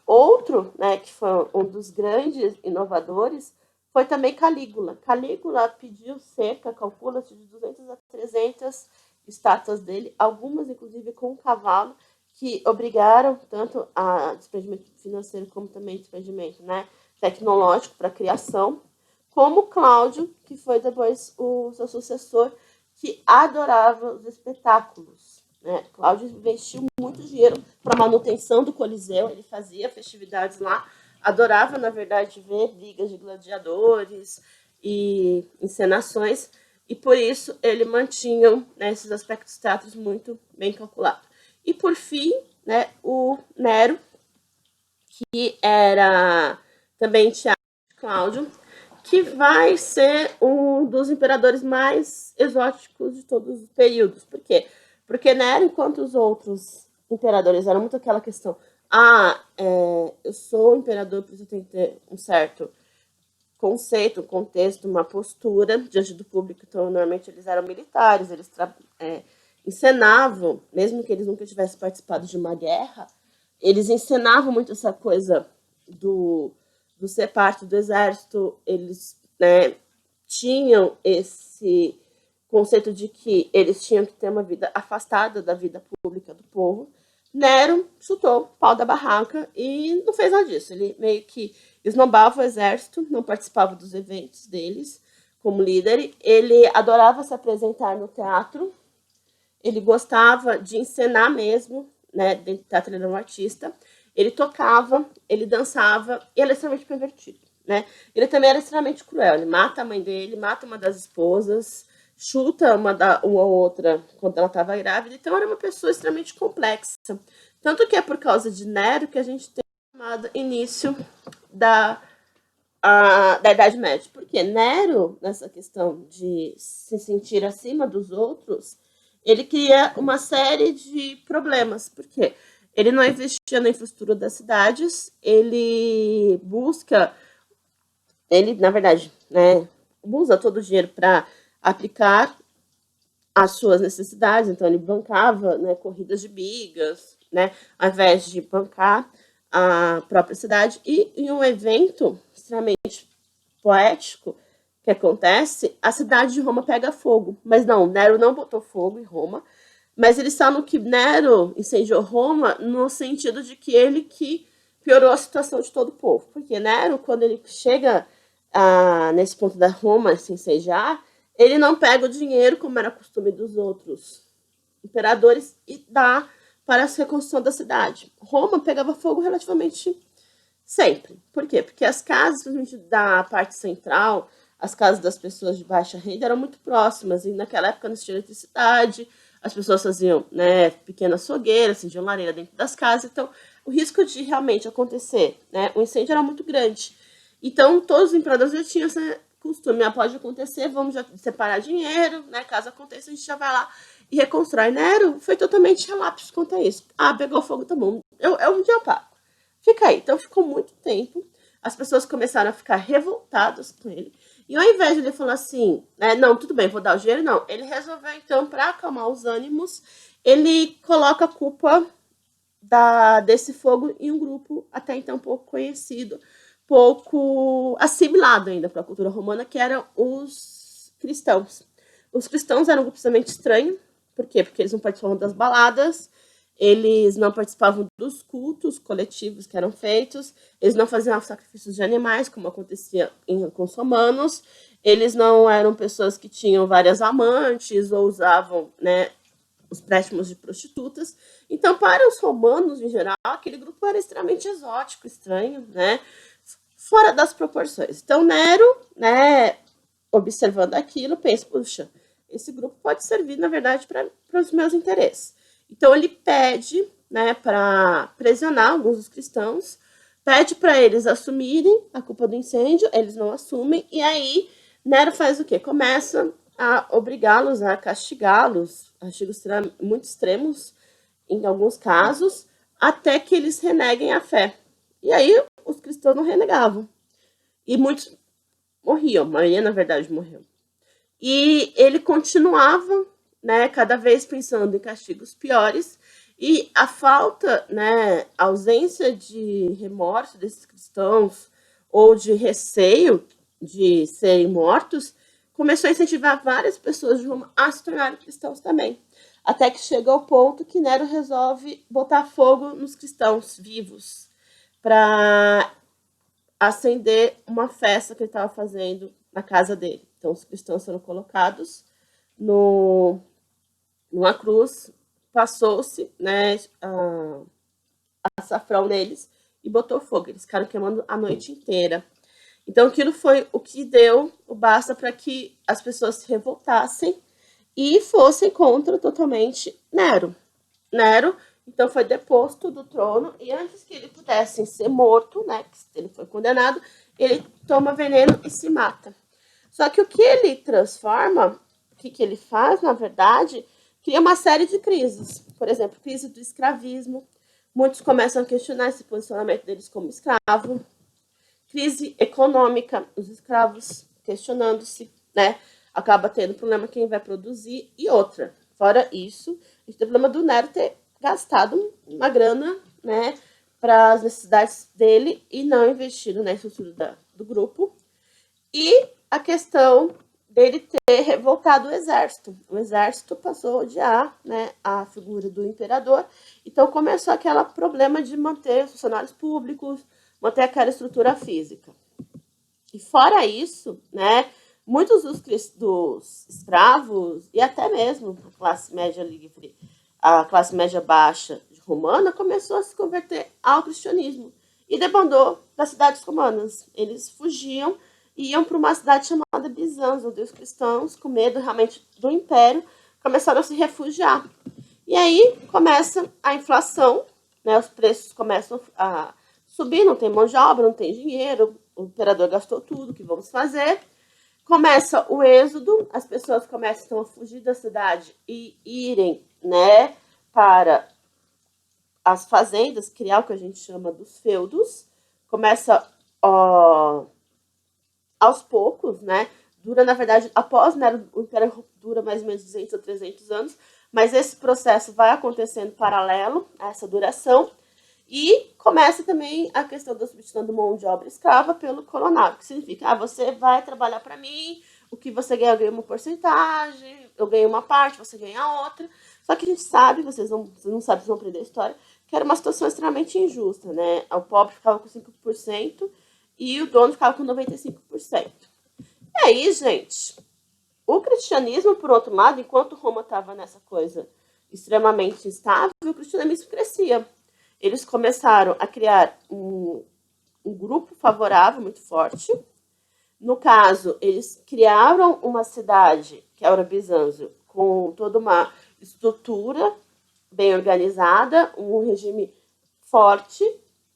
Outro, né, que foi um dos grandes inovadores, foi também Calígula. Calígula pediu cerca, calcula-se, de 200 a 300 estátuas dele, algumas inclusive com um cavalo, que obrigaram tanto a desprendimento financeiro como também desprendimento, né, tecnológico para a criação, como Cláudio, que foi depois o seu sucessor, que adorava os espetáculos. Né? Cláudio investiu muito dinheiro para a manutenção do Coliseu, ele fazia festividades lá, adorava, na verdade, ver brigas de gladiadores e encenações, e por isso ele mantinha, né, esses aspectos teatros muito bem calculados. E por fim, né, o Nero, que era também teatro de Cláudio, que vai ser um dos imperadores mais exóticos de todos os períodos. Por quê? Porque Nero, enquanto os outros imperadores eram muito aquela questão, eu sou imperador, por isso eu tenho que ter um certo conceito, um contexto, uma postura diante do público. Então, normalmente eles eram militares, eles encenavam, mesmo que eles nunca tivessem participado de uma guerra, eles encenavam muito essa coisa do ser parte do exército, eles, né, tinham esse conceito de que eles tinham que ter uma vida afastada da vida pública do povo. Nero chutou o pau da barraca e não fez nada disso. Ele meio que esnobava o exército, não participava dos eventos deles como líder. Ele adorava se apresentar no teatro, ele gostava de encenar mesmo, né? Dentro do teatro ele era um artista. Ele tocava, ele dançava e ele era extremamente pervertido, né? Ele também era extremamente cruel. Ele mata a mãe dele, mata uma das esposas, chuta uma ou outra quando ela estava grávida. Então, era uma pessoa extremamente complexa. Tanto que é por causa de Nero que a gente tem o chamado início da Idade Média. Porque Nero, nessa questão de se sentir acima dos outros, ele cria uma série de problemas. Por quê? Ele não investia na infraestrutura das cidades, ele busca, ele, na verdade, né, usa todo o dinheiro para aplicar as suas necessidades, então ele bancava, né, corridas de bigas, né, ao invés de bancar a própria cidade. E em um evento extremamente poético que acontece, a cidade de Roma pega fogo. Mas não, Nero não botou fogo em Roma, mas eles falam que Nero incendiou Roma no sentido de que ele que piorou a situação de todo o povo. Porque Nero, quando ele chega nesse ponto da Roma se incendiar, ele não pega o dinheiro, como era costume dos outros imperadores, e dá para a reconstrução da cidade. Roma pegava fogo relativamente sempre. Por quê? Porque as casas, principalmente da parte central, as casas das pessoas de baixa renda eram muito próximas, e naquela época não existia eletricidade, as pessoas faziam, né, pequenas fogueiras, acendiam lareira dentro das casas, então o risco de realmente acontecer, né, um incêndio era muito grande. Então todos os imperadores já tinham esse costume, pode acontecer, vamos já separar dinheiro, né, caso aconteça a gente já vai lá e reconstrói. Nero foi totalmente relapso quanto a isso. Pegou fogo, tá bom, um dia eu pago. Fica aí. Então ficou muito tempo, as pessoas começaram a ficar revoltadas com ele, e ao invés de ele falar assim, né, não, tudo bem, vou dar o dinheiro, não. Ele resolveu, então, para acalmar os ânimos, ele coloca a culpa desse fogo em um grupo até então pouco conhecido, pouco assimilado ainda para a cultura romana, que eram os cristãos. Os cristãos eram um grupo extremamente estranho. Por quê? Porque eles não participavam das baladas, eles não participavam dos cultos coletivos que eram feitos, eles não faziam sacrifícios de animais, como acontecia com os romanos, eles não eram pessoas que tinham várias amantes ou usavam, né, os préstimos de prostitutas. Então, para os romanos, em geral, aquele grupo era extremamente exótico, estranho, né, fora das proporções. Então, Nero, né, observando aquilo, pensa, puxa, esse grupo pode servir, na verdade, para os meus interesses. Então ele pede, né, para pressionar alguns dos cristãos, pede para eles assumirem a culpa do incêndio, eles não assumem, e aí Nero faz o quê? Começa a obrigá-los, a castigá-los, castigos muito extremos, em alguns casos, até que eles reneguem a fé. E aí os cristãos não renegavam. E muitos morriam, a maioria, na verdade, morreu. E ele continuava, né, cada vez pensando em castigos piores, e a falta, né, a ausência de remorso desses cristãos ou de receio de serem mortos começou a incentivar várias pessoas de Roma a se tornarem cristãos também. Até que chega ao ponto que Nero resolve botar fogo nos cristãos vivos para acender uma festa que ele estava fazendo na casa dele. Então, os cristãos foram colocados numa cruz, passou-se, né, açafrão neles e botou fogo. Eles ficaram queimando a noite inteira. Então, aquilo foi o que deu o basta para que as pessoas se revoltassem e fossem contra totalmente Nero. Nero, então, foi deposto do trono, e antes que ele pudesse ser morto, né, que ele foi condenado, ele toma veneno e se mata. Só que o que ele transforma, o que ele faz, na verdade, cria uma série de crises. Por exemplo, crise do escravismo. Muitos começam a questionar esse posicionamento deles como escravo. Crise econômica, os escravos questionando-se, né? Acaba tendo problema quem vai produzir. E outra, fora isso, a gente tem o problema do Nero ter gastado uma grana, né, para as necessidades dele e não investido na estrutura do grupo. E a questão dele ter revoltado o exército. O exército passou a odiar, né, a figura do imperador. Então começou aquele problema de manter os funcionários públicos, manter aquela estrutura física. E fora isso, né, muitos dos escravos e até mesmo a classe média livre, a classe média baixa romana começou a se converter ao cristianismo e debandou das cidades romanas. Eles fugiam iam para uma cidade chamada Bizâncio, onde os cristãos, com medo realmente do império, começaram a se refugiar. E aí começa a inflação, né, os preços começam a subir, não tem mão de obra, não tem dinheiro, o imperador gastou tudo, o que vamos fazer? Começa o êxodo, as pessoas começam a fugir da cidade e irem, né, para as fazendas, criar o que a gente chama dos feudos. Começa aos poucos, né? Dura, na verdade, após, né, o Império dura mais ou menos 200 a 300 anos, mas esse processo vai acontecendo paralelo a essa duração. E começa também a questão da substituição do mão de obra escrava pelo coronário, que significa, você vai trabalhar para mim, o que você ganha, eu ganho uma porcentagem, eu ganho uma parte, você ganha outra. Só que a gente sabe, vocês não sabem, vocês vão aprender a história, que era uma situação extremamente injusta, né? O pobre ficava com 5% e o dono ficava com 95%. E aí, gente, o cristianismo, por outro lado, enquanto Roma estava nessa coisa extremamente instável, o cristianismo crescia. Eles começaram a criar um grupo favorável muito forte. No caso, eles criaram uma cidade, que era Bizâncio, com toda uma estrutura bem organizada, um regime forte,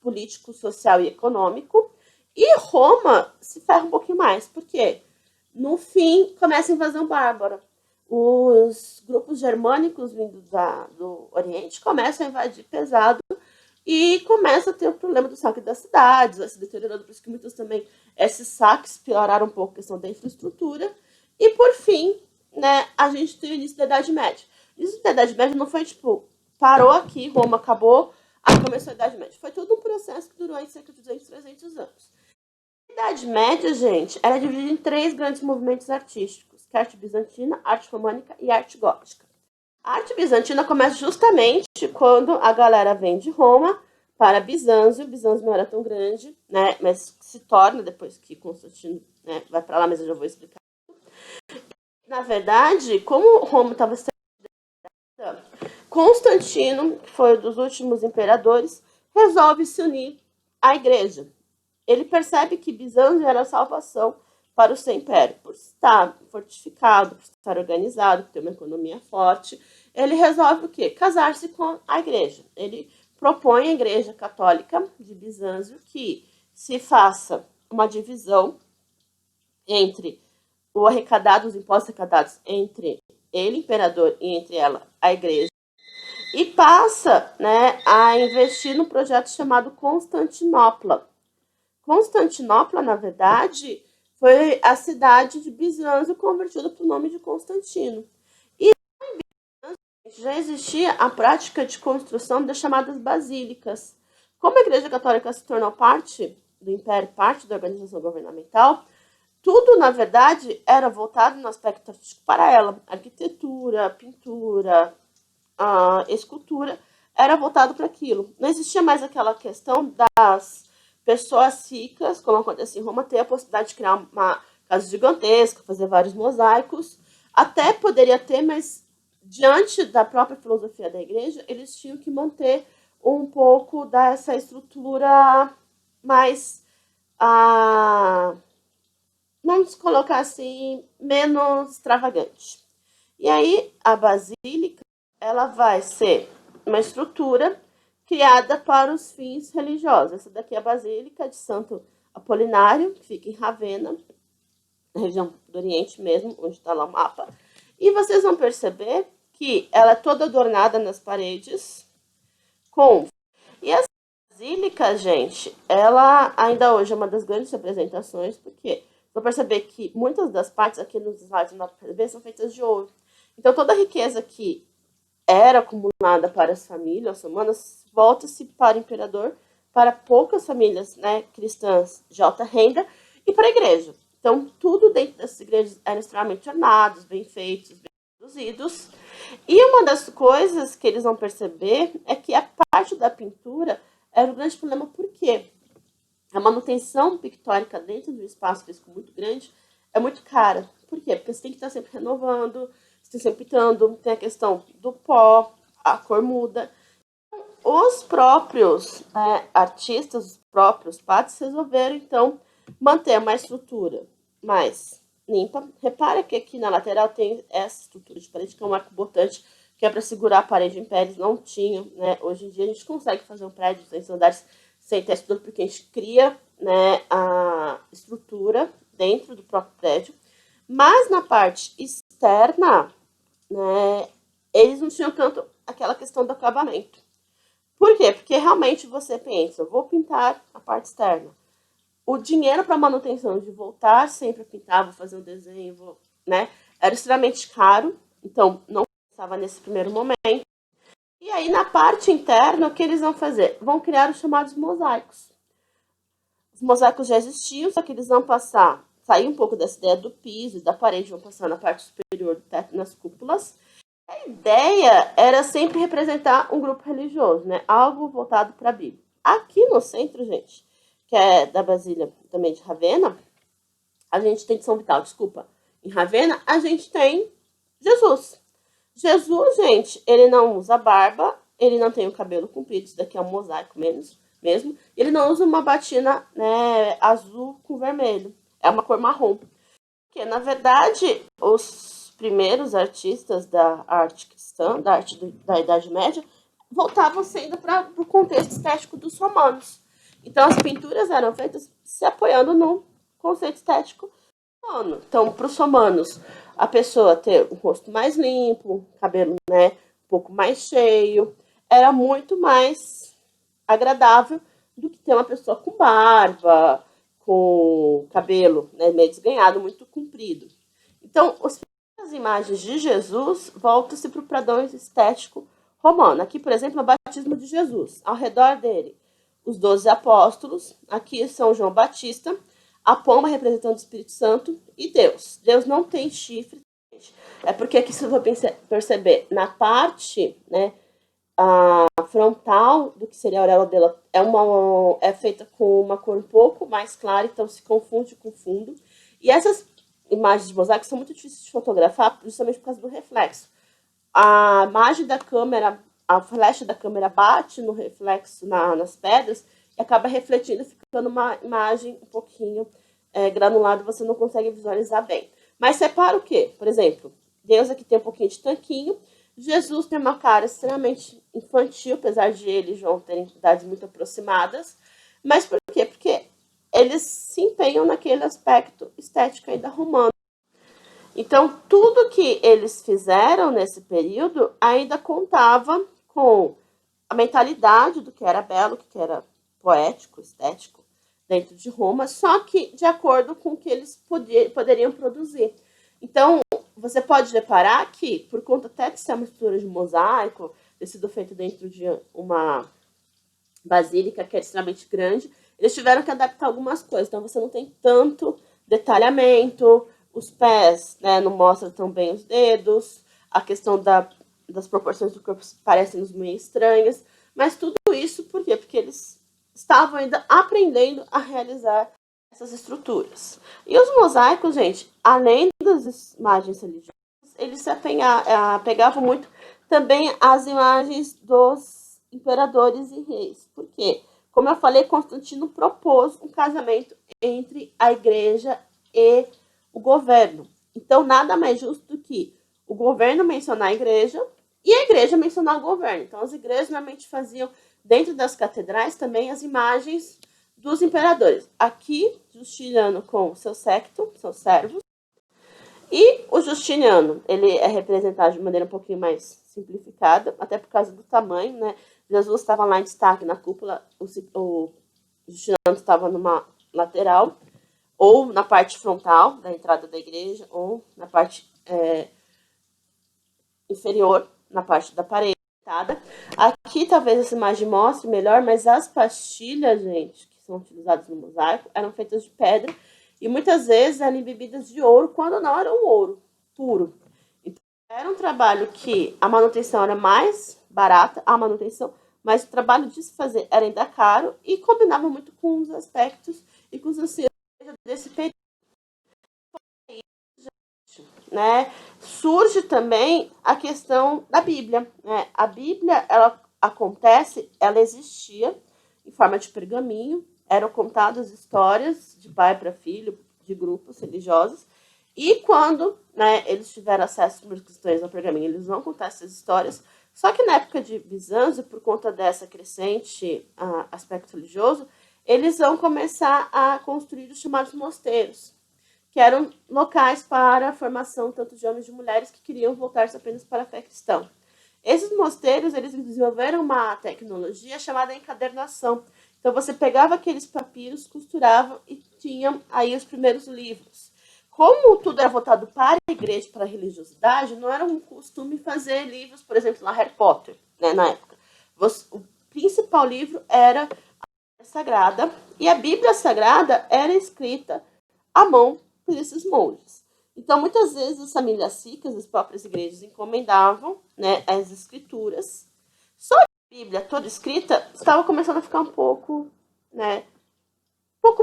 político, social e econômico. E Roma se ferra um pouquinho mais. Por quê? No fim, começa a invasão bárbara. Os grupos germânicos vindos do Oriente começam a invadir pesado e começa a ter o problema do saque das cidades, vai se deteriorando, por isso que muitos também, esses saques pioraram um pouco a questão da infraestrutura. E, por fim, né, a gente tem o início da Idade Média. O início da Idade Média não foi, tipo, parou aqui, Roma acabou, aí começou a Idade Média. Foi todo um processo que durou aí cerca de 200, 300 anos. A Idade Média, gente, era dividida em 3 grandes movimentos artísticos, que é a arte bizantina, a arte românica e a arte gótica. A arte bizantina começa justamente quando a galera vem de Roma para Bizâncio. Bizâncio não era tão grande, né? Mas se torna depois que Constantino, né, vai para lá, mas eu já vou explicar. Na verdade, como Roma estava sendo, Constantino, que foi um dos últimos imperadores, resolve se unir à igreja. Ele percebe que Bizâncio era a salvação para o seu império, por estar fortificado, por estar organizado, por ter uma economia forte. Ele resolve o quê? Casar-se com a igreja. Ele propõe à igreja católica de Bizâncio que se faça uma divisão entre o arrecadado, os impostos arrecadados entre ele, imperador, e entre ela, a igreja, e passa, né, a investir num projeto chamado Constantinopla. Constantinopla, na verdade, foi a cidade de Bizâncio convertida para o nome de Constantino. E em Bizâncio já existia a prática de construção das chamadas basílicas. Como a Igreja Católica se tornou parte do Império, parte da organização governamental, tudo, na verdade, era voltado no aspecto artístico para ela. Arquitetura, pintura, escultura, era voltado para aquilo. Não existia mais aquela questão das pessoas ricas, como acontece em Roma, ter a possibilidade de criar uma casa gigantesca, fazer vários mosaicos. Até poderia ter, mas diante da própria filosofia da igreja, eles tinham que manter um pouco dessa estrutura mais, vamos colocar assim, menos extravagante. E aí, a basílica, ela vai ser uma estrutura criada para os fins religiosos. Essa daqui é a Basílica de Santo Apolinário, que fica em Ravenna, na região do Oriente mesmo, onde está lá o mapa. E vocês vão perceber que ela é toda adornada nas paredes com... E essa basílica, gente, ela ainda hoje é uma das grandes representações, porque vão perceber que muitas das partes aqui nos slides são feitas de ouro. Então, toda a riqueza que era acumulada para as famílias romanas volta-se para o imperador, para poucas famílias, né, cristãs de alta renda e para a igreja. Então, tudo dentro dessas igrejas era extremamente ornados, bem feitos, bem produzidos. E uma das coisas que eles vão perceber é que a parte da pintura era um grande problema, por quê? A manutenção pictórica dentro de um espaço físico muito grande é muito cara. Por quê? Porque você tem que estar sempre renovando, você tem sempre pintando, tem a questão do pó, a cor muda. Os próprios artistas, os próprios padres resolveram, então, manter uma estrutura mais limpa. Repara que aqui na lateral tem essa estrutura de parede, que é um arco botante, que é para segurar a parede em pé. Eles não tinham, né? Hoje em dia a gente consegue fazer um prédio de 200 andares sem ter estrutura, porque a gente cria, né, a estrutura dentro do próprio prédio. Mas na parte externa, né, eles não tinham tanto aquela questão do acabamento. Por quê? Porque realmente você pensa, vou pintar a parte externa. O dinheiro para manutenção de voltar sempre a pintar, vou fazer um desenho, né, era extremamente caro, então não pensava nesse primeiro momento. E aí na parte interna, o que eles vão fazer? Vão criar os chamados mosaicos. Os mosaicos já existiam, só que eles vão sair um pouco dessa ideia do piso e da parede, vão passar na parte superior do teto, nas cúpulas. A ideia era sempre representar um grupo religioso, né? Algo voltado para a Bíblia. Aqui no centro, gente, que é da Basília também de Ravenna, a gente tem de São Vital, desculpa, em Ravenna, a gente tem Jesus. Jesus, gente, ele não usa barba, ele não tem o cabelo comprido, isso daqui é um mosaico mesmo. Ele não usa uma batina, né, azul com vermelho, é uma cor marrom. Porque, na verdade, os primeiros artistas da arte cristã, da arte da Idade Média, voltavam sendo para o contexto estético dos romanos. Então, as pinturas eram feitas se apoiando no conceito estético romano. Então, para os romanos, a pessoa ter um rosto mais limpo, cabelo, né, um pouco mais cheio, era muito mais agradável do que ter uma pessoa com barba, com cabelo, né, meio desganhado, muito comprido. Então, as imagens de Jesus voltam-se para o padrão estético romano. Aqui, por exemplo, é o batismo de Jesus. Ao redor dele, os 12 apóstolos. Aqui São João Batista, a pomba representando o Espírito Santo e Deus. Deus não tem chifre. É porque aqui você vai perceber, na parte, né, a frontal do que seria a auréola dela é feita com uma cor um pouco mais clara, então se confunde com fundo. E essas imagens de mosaico são muito difíceis de fotografar, justamente por causa do reflexo. A imagem da câmera, a flecha da câmera bate no reflexo nas pedras e acaba refletindo, ficando uma imagem um pouquinho granulada, você não consegue visualizar bem. Mas separa o quê? Por exemplo, Deus aqui tem um pouquinho de tanquinho, Jesus tem uma cara extremamente infantil, apesar de ele e João terem idades muito aproximadas. Mas por quê? Porque eles se empenham naquele aspecto estético ainda romano. Então, tudo que eles fizeram nesse período ainda contava com a mentalidade do que era belo, do que era poético, estético, dentro de Roma, só que de acordo com o que eles poderiam produzir. Então, você pode reparar que, por conta até de ser uma estrutura de mosaico, ter sido feito dentro de uma basílica que é extremamente grande, eles tiveram que adaptar algumas coisas. Então, você não tem tanto detalhamento, os pés, né, não mostram tão bem os dedos, a questão das proporções do corpo parecem meio estranhas, mas tudo isso por quê? Porque eles estavam ainda aprendendo a realizar essas estruturas. E os mosaicos, gente, além das imagens religiosas, eles se apegavam muito também às imagens dos imperadores e reis. Por quê? Como eu falei, Constantino propôs um casamento entre a igreja e o governo. Então, nada mais justo do que o governo mencionar a igreja e a igreja mencionar o governo. Então, as igrejas normalmente faziam, dentro das catedrais, também as imagens dos imperadores. Aqui, Justiniano com seu séquito, seus servos. E o Justiniano, ele é representado de maneira um pouquinho mais simplificada, até por causa do tamanho, né? Jesus estava lá em destaque na cúpula, o Justiniano estava numa lateral, ou na parte frontal da entrada da igreja, ou na parte inferior, na parte da parede. Aqui talvez essa imagem mostre melhor, mas as pastilhas, gente, que são utilizadas no mosaico, eram feitas de pedra e muitas vezes eram embebidas de ouro, quando não era um ouro puro. Então, era um trabalho que a manutenção era mais barata, mas o trabalho de se fazer era ainda caro e combinava muito com os aspectos e com os anseios desse período. Né? Surge também a questão da Bíblia. Né? A Bíblia, ela existia em forma de pergaminho, eram contadas histórias de pai para filho, de grupos religiosos, e quando, né, eles tiveram acesso aos primeiros cristãos ao pergaminho, eles vão contar essas histórias. Só que na época de Bizâncio, por conta dessa crescente aspecto religioso, eles vão começar a construir os chamados mosteiros, que eram locais para a formação tanto de homens e de mulheres que queriam voltar-se apenas para a fé cristã. Esses mosteiros, eles desenvolveram uma tecnologia chamada encadernação. Então, você pegava aqueles papiros, costurava e tinha aí os primeiros livros. Como tudo era voltado para a igreja, para a religiosidade, não era um costume fazer livros, por exemplo, lá Harry Potter, né, na época. O principal livro era a Bíblia Sagrada, e a Bíblia Sagrada era escrita à mão por esses monges. Então, muitas vezes, as famílias ricas, as próprias igrejas, encomendavam, né, as escrituras. Só que a Bíblia toda escrita estava começando a ficar um pouco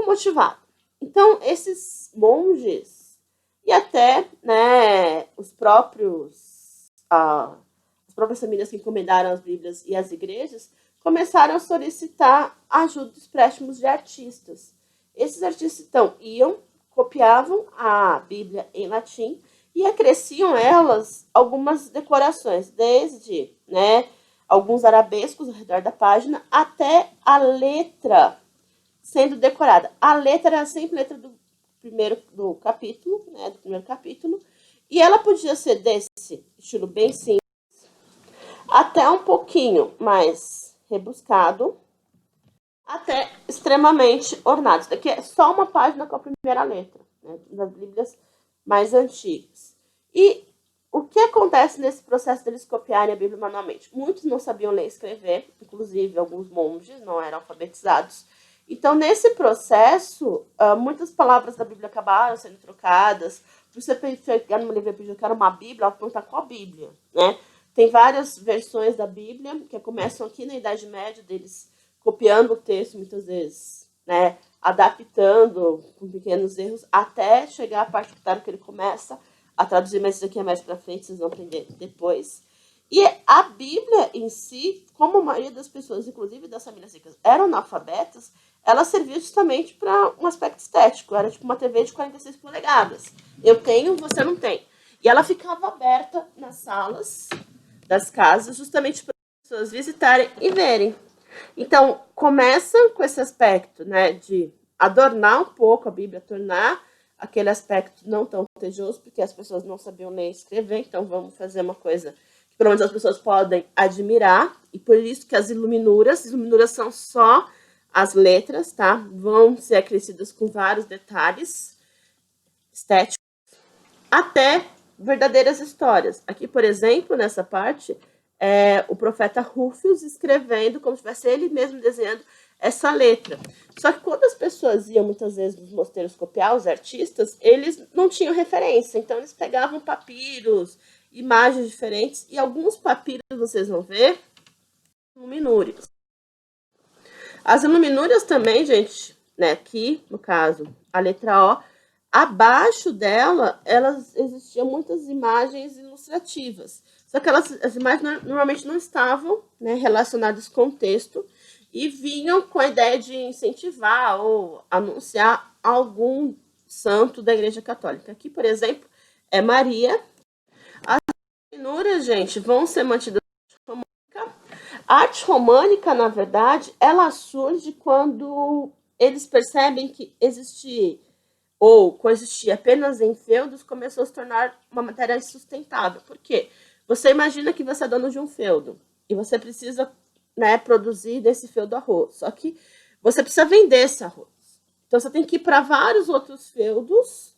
motivada. Então, esses monges e até, né, as próprias famílias que encomendaram as Bíblias e as igrejas começaram a solicitar ajuda dos préstimos de artistas. Esses artistas, então, copiavam a Bíblia em latim e acresciam elas algumas decorações, desde, né, alguns arabescos ao redor da página até a letra sendo decorada. A letra era sempre a letra do capítulo, né, do primeiro capítulo, e ela podia ser desse estilo bem simples até um pouquinho mais rebuscado, até extremamente ornado. Isso daqui é só uma página com a primeira letra, né, das Bíblias mais antigas. E o que acontece nesse processo deles copiarem a Bíblia manualmente? Muitos não sabiam ler e escrever, inclusive alguns monges não eram alfabetizados. Então, nesse processo, muitas palavras da Bíblia acabaram sendo trocadas. Se você pegar numa livraria e quer uma Bíblia, ela pergunta qual Bíblia, né? Tem várias versões da Bíblia que começam aqui na Idade Média, deles copiando o texto, muitas vezes, né, adaptando com pequenos erros, até chegar à parte que ele começa a traduzir, mas isso aqui é mais para frente, vocês vão aprender depois. E a Bíblia em si, como a maioria das pessoas, inclusive das famílias ricas, eram analfabetas, ela servia justamente para um aspecto estético. Era tipo uma TV de 46 polegadas. Eu tenho, você não tem. E ela ficava aberta nas salas das casas, justamente para as pessoas visitarem e verem. Então, começa com esse aspecto, né, de adornar um pouco a Bíblia, tornar aquele aspecto não tão tejoso, porque as pessoas não sabiam ler e escrever, então vamos fazer uma coisa que pelo menos as pessoas podem admirar, e por isso que as iluminuras são só as letras, tá? Vão ser acrescidas com vários detalhes estéticos, até verdadeiras histórias. Aqui, por exemplo, nessa parte, o profeta Rúfius escrevendo, como se tivesse ele mesmo desenhando essa letra. Só que quando as pessoas iam muitas vezes nos mosteiros copiar os artistas, eles não tinham referência, então eles pegavam papiros, imagens diferentes, e alguns papiros vocês vão ver iluminúrias. As iluminúrias também, gente, né, aqui, no caso, a letra O, abaixo dela, existiam muitas imagens ilustrativas. Só que as imagens normalmente não estavam, né, relacionadas com o texto e vinham com a ideia de incentivar ou anunciar algum santo da Igreja Católica. Aqui, por exemplo, é Maria. As iluminuras, gente, vão ser mantidas na arte românica. A arte românica, na verdade, ela surge quando eles percebem que existir ou coexistir apenas em feudos começou a se tornar uma matéria insustentável. Por quê? Você imagina que você é dono de um feudo e você precisa, né, produzir desse feudo arroz. Só que você precisa vender esse arroz. Então, você tem que ir para vários outros feudos,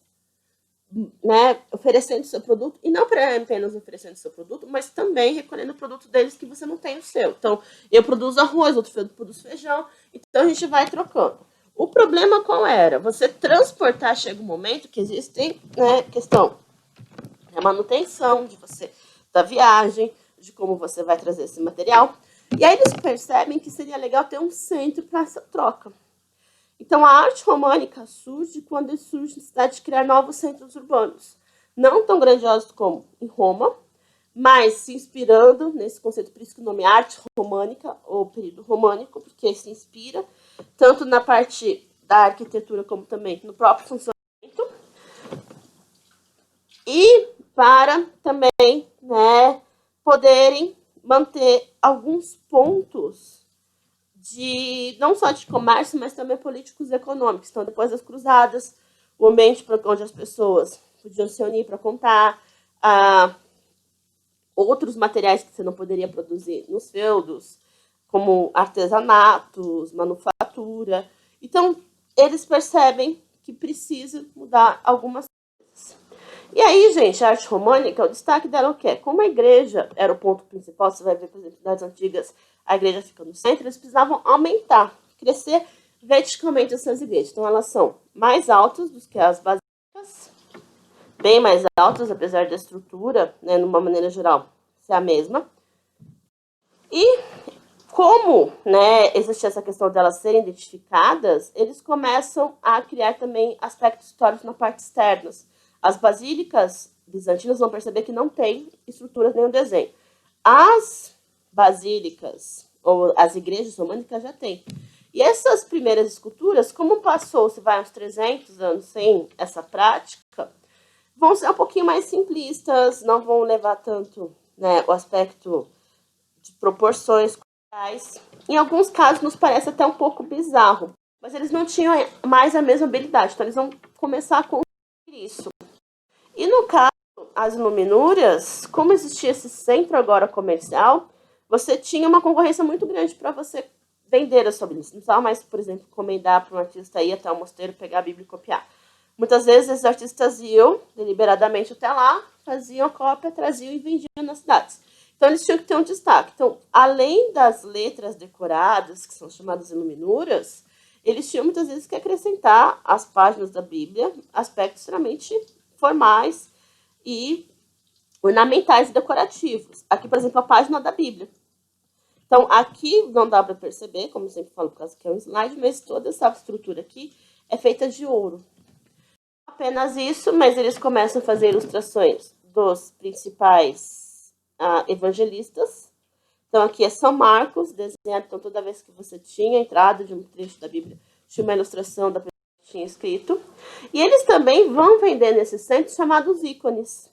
né, oferecendo seu produto, e não apenas oferecendo seu produto, mas também recolhendo o produto deles que você não tem no seu. Então, eu produzo arroz, outro feudo produz feijão, então a gente vai trocando. O problema qual era? Você transportar, chega um momento que existem, né, questão da manutenção de você, da viagem, de como você vai trazer esse material. E aí eles percebem que seria legal ter um centro para essa troca. Então, a arte românica surge quando surge a necessidade de criar novos centros urbanos. Não tão grandiosos como em Roma, mas se inspirando nesse conceito, por isso que o nome é arte românica, ou período românico, porque se inspira tanto na parte da arquitetura como também no próprio funcionamento. E para também, né, poderem manter alguns pontos de não só de comércio, mas também políticos e econômicos. Então, depois das cruzadas, o ambiente onde as pessoas podiam se unir para contar outros materiais que você não poderia produzir nos feudos, como artesanatos, manufatura. Então, eles percebem que precisa mudar algumas coisas. E aí, gente, a arte românica, o destaque dela é o quê? Como a igreja era o ponto principal, você vai ver, por exemplo, das antigas, a igreja fica no centro, eles precisavam aumentar, crescer verticalmente essas igrejas. Então, elas são mais altas do que as basílicas, bem mais altas, apesar da estrutura, né, numa maneira geral, ser a mesma. E como, né, existe essa questão delas serem identificadas, eles começam a criar também aspectos históricos na parte externa. As basílicas bizantinas vão perceber que não tem estruturas nem um desenho. As basílicas, ou as igrejas românicas, já têm. E essas primeiras esculturas, como passou-se uns 300 anos sem essa prática, vão ser um pouquinho mais simplistas, não vão levar tanto, né, o aspecto de proporções culturais. Em alguns casos, nos parece até um pouco bizarro, mas eles não tinham mais a mesma habilidade, então eles vão começar a construir isso. E no caso, as iluminúrias, como existia esse centro agora comercial, você tinha uma concorrência muito grande para você vender a sua Bíblia. Você não precisava mais, por exemplo, encomendar para um artista ir até o mosteiro, pegar a Bíblia e copiar. Muitas vezes, esses artistas iam deliberadamente até lá, faziam a cópia, traziam e vendiam nas cidades. Então, eles tinham que ter um destaque. Então, além das letras decoradas, que são chamadas iluminuras, eles tinham muitas vezes que acrescentar às páginas da Bíblia aspectos extremamente formais e ornamentais e decorativos. Aqui, por exemplo, a página da Bíblia. Então, aqui não dá para perceber, como eu sempre falo, por causa que é um slide, mas toda essa estrutura aqui é feita de ouro. Apenas isso, mas eles começam a fazer ilustrações dos principais evangelistas. Então, aqui é São Marcos, desenhado. Então, toda vez que você tinha a entrada de um trecho da Bíblia, tinha uma ilustração da pessoa que tinha escrito. E eles também vão vender nesses centros chamados ícones,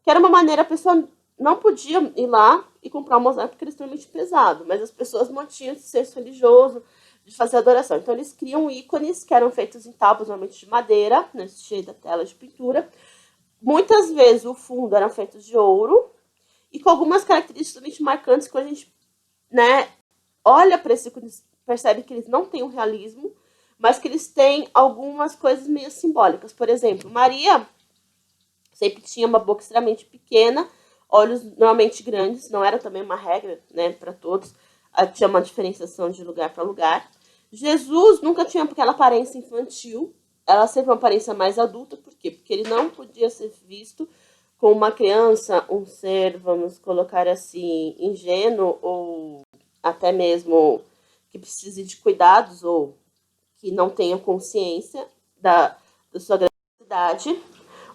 que era uma maneira, a pessoa não podia ir lá e comprar um mosaico porque era extremamente pesado, mas as pessoas mantinham esse senso religioso de fazer adoração. Então, eles criam ícones que eram feitos em tábuas, normalmente de madeira, né, cheio da tela de pintura. Muitas vezes o fundo era feito de ouro e com algumas características muito marcantes que a gente, né, olha para esse ícone, percebe que eles não têm um realismo, mas que eles têm algumas coisas meio simbólicas. Por exemplo, Maria sempre tinha uma boca extremamente pequena, olhos normalmente grandes, não era também uma regra, né, para todos, tinha uma diferenciação de lugar para lugar. Jesus nunca tinha aquela aparência infantil, ela sempre uma aparência mais adulta, por quê? Porque ele não podia ser visto como uma criança, um ser, vamos colocar assim, ingênuo, ou até mesmo que precise de cuidados, ou que não tenha consciência da sua grandiosidade.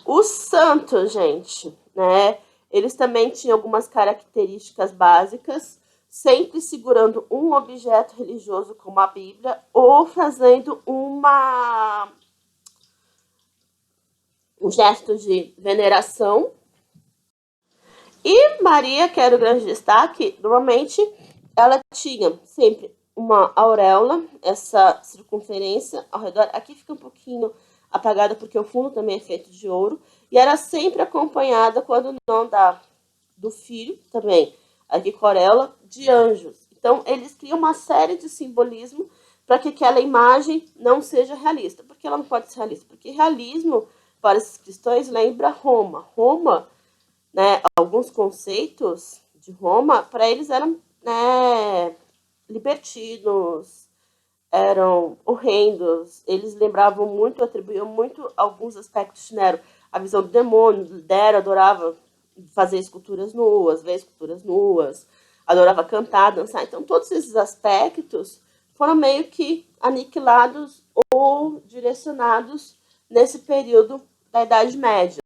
Os santos, gente, né? Eles também tinham algumas características básicas, sempre segurando um objeto religioso como a Bíblia ou fazendo um gesto de veneração. E Maria, que era o grande destaque, normalmente ela tinha sempre uma auréola, essa circunferência ao redor. Aqui fica um pouquinho apagada porque o fundo também é feito de ouro. E era sempre acompanhada, quando não do filho também, aqui com a auréola, de anjos. Então, eles criam uma série de simbolismo para que aquela imagem não seja realista. Por que ela não pode ser realista? Porque realismo, para esses cristãos, lembra Roma. Roma, né, alguns conceitos de Roma, para eles eram, né, libertinos, eram horrendos. Eles lembravam muito, atribuíam muito alguns aspectos de Nero. A visão do demônio, Nero adorava fazer esculturas nuas, ver esculturas nuas, adorava cantar, dançar. Então, todos esses aspectos foram meio que aniquilados ou direcionados nesse período da Idade Média.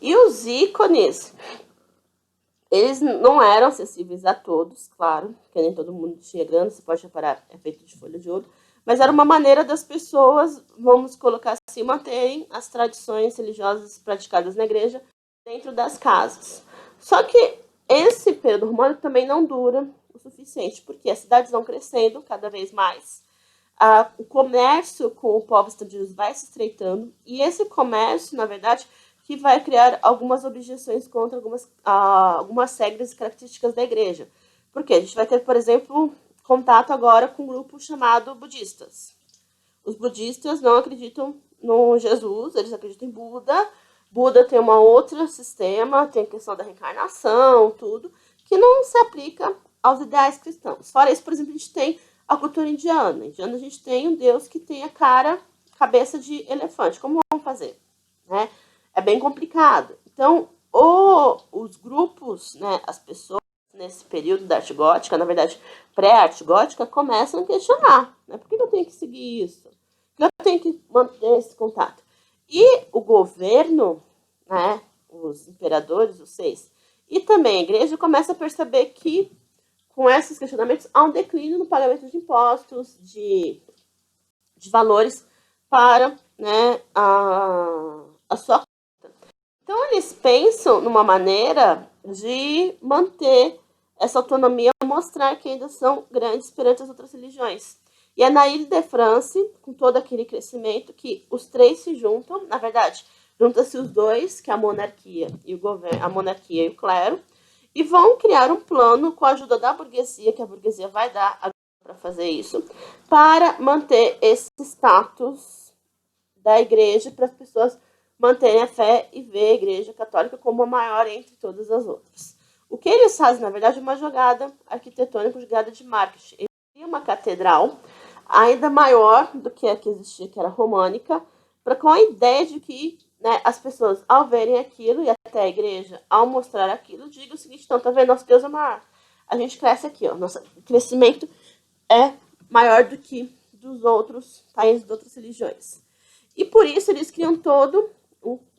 E os ícones, eles não eram acessíveis a todos, claro, porque nem todo mundo tinha grana, você pode reparar, é feito de folha de ouro, mas era uma maneira das pessoas, vamos colocar assim, manterem as tradições religiosas praticadas na igreja dentro das casas. Só que esse período românico também não dura o suficiente, porque as cidades vão crescendo cada vez mais, o comércio com o povo estrangeiro vai se estreitando, e esse comércio, na verdade, que vai criar algumas objeções contra algumas regras e características da igreja. Porque a gente vai ter, por exemplo, contato agora com um grupo chamado budistas. Os budistas não acreditam no Jesus, eles acreditam em Buda. Buda tem um outro sistema, tem a questão da reencarnação, tudo, que não se aplica aos ideais cristãos. Fora isso, por exemplo, a gente tem a cultura indiana. Indiana a gente tem um deus que tem a cabeça de elefante. Como vamos fazer? Né? É bem complicado. Então, os grupos, né, as pessoas nesse período da arte gótica, na verdade, pré-arte gótica, começam a questionar. Né? Por que eu tenho que seguir isso? Por que eu tenho que manter esse contato? E o governo, né, os imperadores, os seis, e também a igreja começa a perceber que, com esses questionamentos, há um declínio no pagamento de impostos, de valores para, né, a sua. Então, eles pensam numa maneira de manter essa autonomia, mostrar que ainda são grandes perante as outras religiões. E é na Ile de France, com todo aquele crescimento, que os três se juntam. Na verdade, juntam-se os dois, que é a monarquia e o governo, a monarquia e o clero, e vão criar um plano com a ajuda da burguesia, que a burguesia vai dar para fazer isso, para manter esse status da igreja, para as pessoas manterem a fé e ver a igreja católica como a maior entre todas as outras. O que eles fazem, na verdade, é uma jogada arquitetônica, uma jogada de marketing. Eles criam uma catedral ainda maior do que a que existia, que era românica, com a ideia de que, né, as pessoas, ao verem aquilo, e até a igreja, ao mostrar aquilo, digam o seguinte: então, tá vendo, nosso Deus é maior. A gente cresce aqui, ó, nosso crescimento é maior do que dos outros países, de outras religiões. E por isso eles criam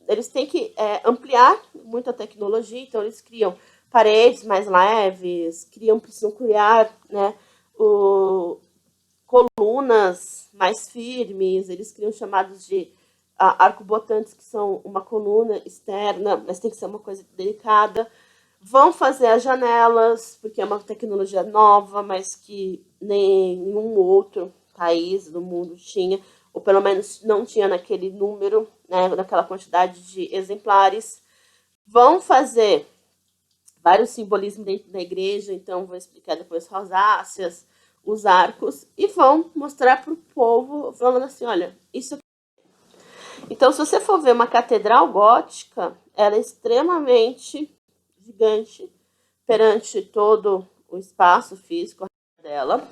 eles têm que ampliar muito a tecnologia, então eles criam paredes mais leves, precisam criar, né, colunas mais firmes, eles criam chamados de arcobotantes, que são uma coluna externa, mas tem que ser uma coisa delicada. Vão fazer as janelas, porque é uma tecnologia nova, mas que nenhum outro país do mundo tinha, ou pelo menos não tinha naquele número, né, naquela quantidade de exemplares. Vão fazer vários simbolismos dentro da igreja, então vou explicar depois rosáceas, os arcos, e vão mostrar para o povo, falando assim: olha, isso aqui. Então, se você for ver uma catedral gótica, ela é extremamente gigante perante todo o espaço físico dela.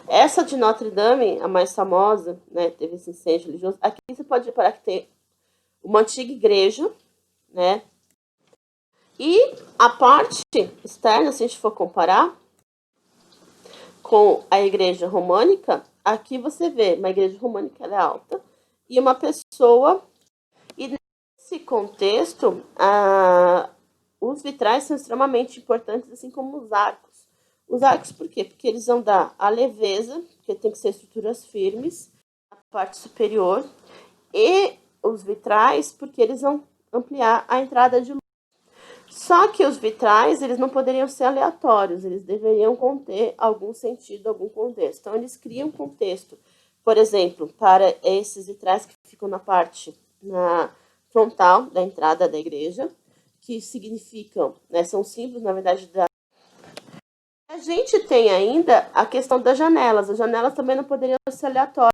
Essa de Notre Dame, a mais famosa, né, teve esse incêndio religioso. Aqui você pode reparar que tem uma antiga igreja, né? E a parte externa, se a gente for comparar com a igreja românica, aqui você vê uma igreja românica, ela é alta, e uma pessoa. E nesse contexto, os vitrais são extremamente importantes, assim como os arcos. Os arcos, por quê? Porque eles vão dar a leveza, porque tem que ser estruturas firmes, a parte superior, e os vitrais, porque eles vão ampliar a entrada de luz. Só que os vitrais, eles não poderiam ser aleatórios, eles deveriam conter algum sentido, algum contexto. Então, eles criam contexto, por exemplo, para esses vitrais que ficam na parte frontal da entrada da igreja, que significam, né, são símbolos, na verdade, A gente tem ainda a questão das janelas. As janelas também não poderiam ser aleatórias.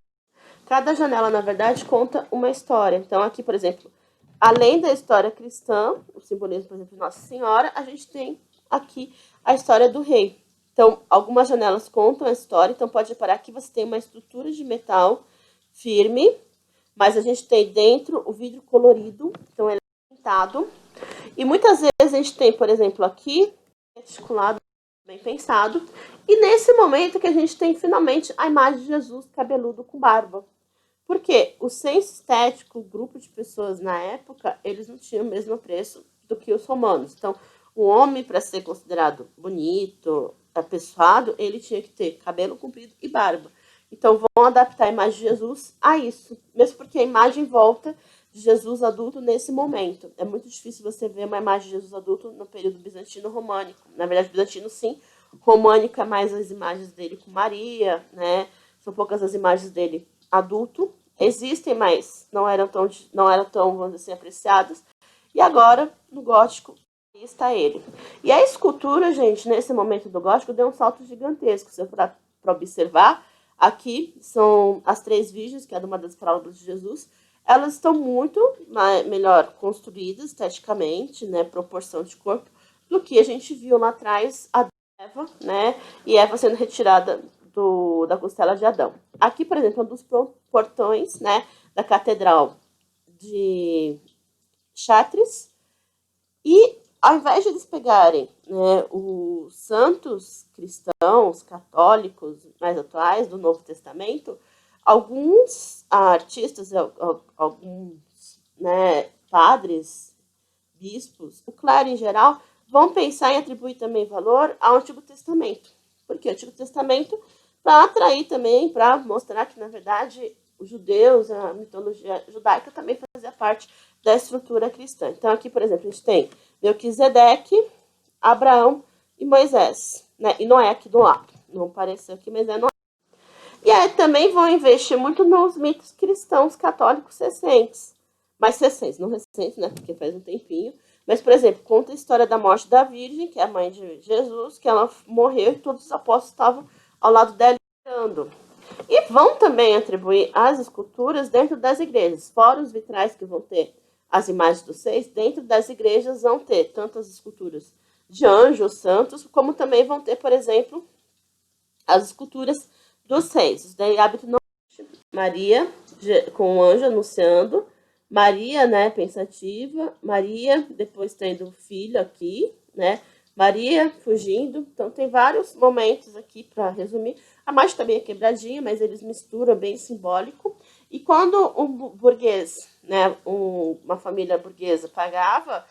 Cada janela, na verdade, conta uma história. Então, aqui, por exemplo, além da história cristã, o simbolismo, por exemplo, de Nossa Senhora, a gente tem aqui a história do rei. Então, algumas janelas contam a história. Então, pode reparar que você tem uma estrutura de metal firme, mas a gente tem dentro o vidro colorido, então ele é pintado. E muitas vezes a gente tem, por exemplo, aqui, articulado, bem pensado. E nesse momento que a gente tem finalmente a imagem de Jesus cabeludo com barba. Porque o senso estético, o grupo de pessoas na época, eles não tinham o mesmo preço do que os romanos. Então, o homem, para ser considerado bonito, apessoado, ele tinha que ter cabelo comprido e barba. Então, vão adaptar a imagem de Jesus a isso, mesmo porque a imagem volta de Jesus adulto nesse momento. É muito difícil você ver uma imagem de Jesus adulto no período bizantino-românico. Na verdade, bizantino sim, românico é mais as imagens dele com Maria, né? São poucas as imagens dele adulto. Existem, mas não eram tão, vamos dizer assim, apreciadas. E agora, no gótico, está ele. E a escultura, gente, nesse momento do gótico, deu um salto gigantesco. Se para observar, aqui são as 3 virgens, que é uma das parábolas de Jesus. Elas estão muito melhor construídas esteticamente, né, proporção de corpo, do que a gente viu lá atrás a Eva, né, e Eva sendo retirada da costela de Adão. Aqui, por exemplo, é um dos portões, né, da catedral de Chartres, e ao invés de eles pegarem, né, os santos cristãos, católicos mais atuais do Novo Testamento, alguns artistas, alguns, né, padres, bispos, o clero em geral, vão pensar em atribuir também valor ao Antigo Testamento. Porque o Antigo Testamento, para atrair também, para mostrar que, na verdade, os judeus, a mitologia judaica também fazia parte da estrutura cristã. Então, aqui, por exemplo, a gente tem Melquisedeque, Abraão e Moisés, né? E Noé aqui do lado. Não apareceu aqui, mas é Noé. E aí também vão investir muito nos mitos cristãos católicos recentes. Mais recentes, não recentes, né? Porque faz um tempinho. Mas, por exemplo, conta a história da morte da Virgem, que é a mãe de Jesus, que ela morreu e todos os apóstolos estavam ao lado dela orando. E vão também atribuir as esculturas dentro das igrejas. Fora os vitrais que vão ter as imagens dos 6, dentro das igrejas vão ter tantas esculturas de anjos, santos, como também vão ter, por exemplo, as esculturas dos 6. Os de hábito não. Maria com o anjo anunciando, Maria, né, pensativa, Maria depois tendo o filho aqui, né, Maria fugindo. Então tem vários momentos aqui para resumir. A imagem também é quebradinha, mas eles misturam, bem simbólico. E quando um burguês, né, uma família burguesa pagava,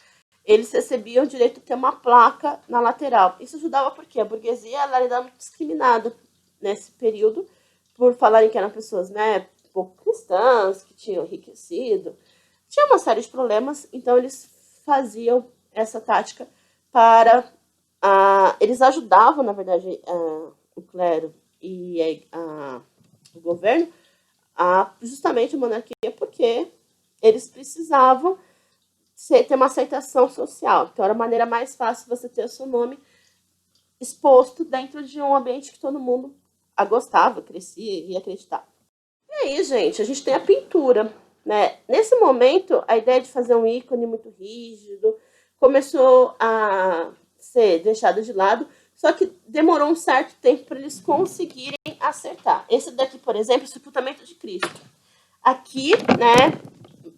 eles recebiam o direito de ter uma placa na lateral. Isso ajudava porque a burguesia ela era muito discriminada nesse período, por falarem que eram pessoas, né, pouco cristãs, que tinham enriquecido. Tinha uma série de problemas, então eles faziam essa tática para... eles ajudavam, na verdade, o clero e o governo, justamente a monarquia, porque eles precisavam ter uma aceitação social. Então, era a maneira mais fácil de você ter o seu nome exposto dentro de um ambiente que todo mundo gostava, crescia e acreditava. E aí, gente, a gente tem a pintura, né? Nesse momento, a ideia de fazer um ícone muito rígido começou a ser deixada de lado, só que demorou um certo tempo para eles conseguirem acertar. Esse daqui, por exemplo, é o sepultamento de Cristo. Aqui, né,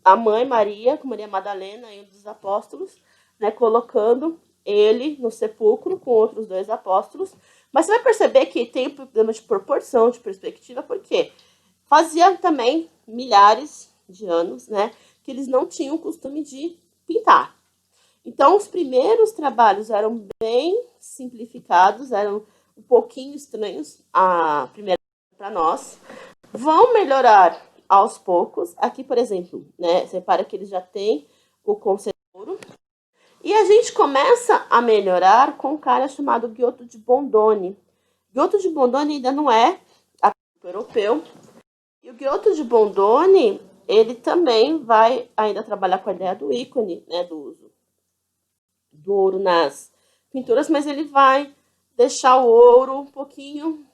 a mãe Maria, com Maria Madalena e um dos apóstolos, né, colocando ele no sepulcro com outros 2 apóstolos. Mas você vai perceber que tem um problema de proporção, de perspectiva, porque fazia também milhares de anos, né, que eles não tinham o costume de pintar. Então, os primeiros trabalhos eram bem simplificados, eram um pouquinho estranhos, a primeira para nós. Vão melhorar aos poucos. Aqui, por exemplo, né, você repara que eles já têm o conceito. E a gente começa a melhorar com um cara chamado Giotto de Bondone. Giotto de Bondone ainda não é europeu. E o Giotto de Bondone, ele também vai ainda trabalhar com a ideia do ícone, né, do uso do ouro nas pinturas, mas ele vai deixar o ouro um pouquinho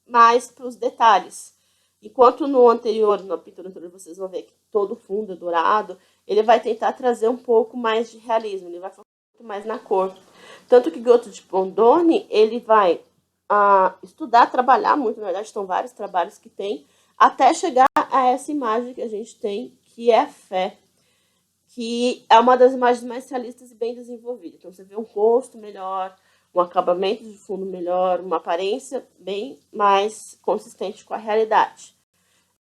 mais para os detalhes. Enquanto no anterior, na pintura anterior, vocês vão ver que todo o fundo é dourado, ele vai tentar trazer um pouco mais de realismo, ele vai focar muito mais na cor. Tanto que Giotto de Bondone, ele vai estudar, trabalhar muito, na verdade, são vários trabalhos que tem, até chegar a essa imagem que a gente tem, que é a fé, que é uma das imagens mais realistas e bem desenvolvidas. Então, você vê um rosto melhor, um acabamento de fundo melhor, uma aparência bem mais consistente com a realidade.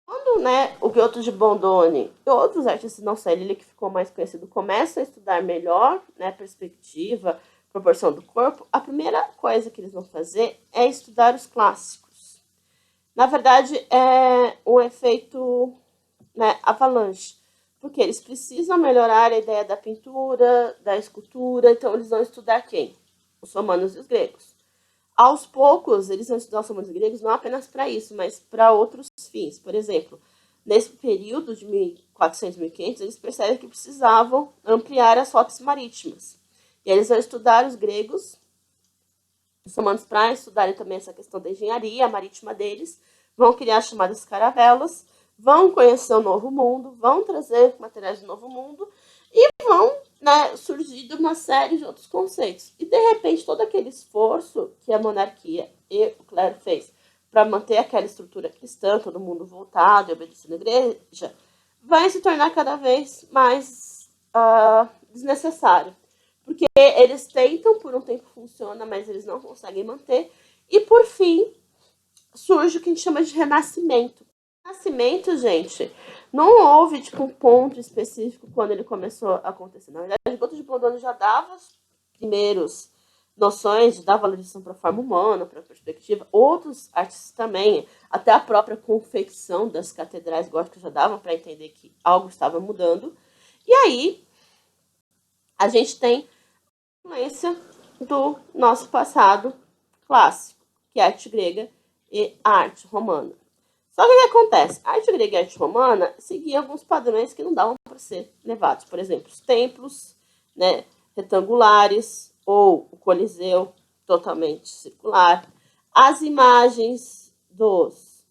Quando, né, o Giotto de Bondone e outros artistas, não só ele que ficou mais conhecido, começam a estudar melhor, né, perspectiva, proporção do corpo, a primeira coisa que eles vão fazer é estudar os clássicos. Na verdade, é um efeito, né, avalanche, porque eles precisam melhorar a ideia da pintura, da escultura, então eles vão estudar quem? Os romanos e os gregos. Aos poucos, eles vão estudar os romanos e gregos não apenas para isso, mas para outros fins. Por exemplo, nesse período de 1400, 1500, eles percebem que precisavam ampliar as rotas marítimas. E eles vão estudar os gregos, os romanos, para estudarem também essa questão da engenharia marítima deles, vão criar as chamadas caravelas, vão conhecer o Novo Mundo, vão trazer materiais do Novo Mundo e vão, né, surgir de uma série de outros conceitos. E, de repente, todo aquele esforço que a monarquia e o clero fez para manter aquela estrutura cristã, todo mundo voltado e obedecendo à igreja, vai se tornar cada vez mais desnecessário. Porque eles tentam, por um tempo funciona, mas eles não conseguem manter. E, por fim, surge o que a gente chama de renascimento. Renascimento, gente, não houve tipo, um ponto específico quando ele começou a acontecer. Na verdade, o Goto de Blondoni já dava os primeiros noções, dava valorização para a forma humana, para a perspectiva. Outros artistas também, até a própria confecção das catedrais góticas já davam para entender que algo estava mudando. E aí, a gente tem influência do nosso passado clássico, que é a arte grega e a arte romana. Só que o que acontece? A arte grega e a arte romana seguiam alguns padrões que não davam para ser levados. Por exemplo, os templos, né, retangulares ou o Coliseu totalmente circular. As imagens dos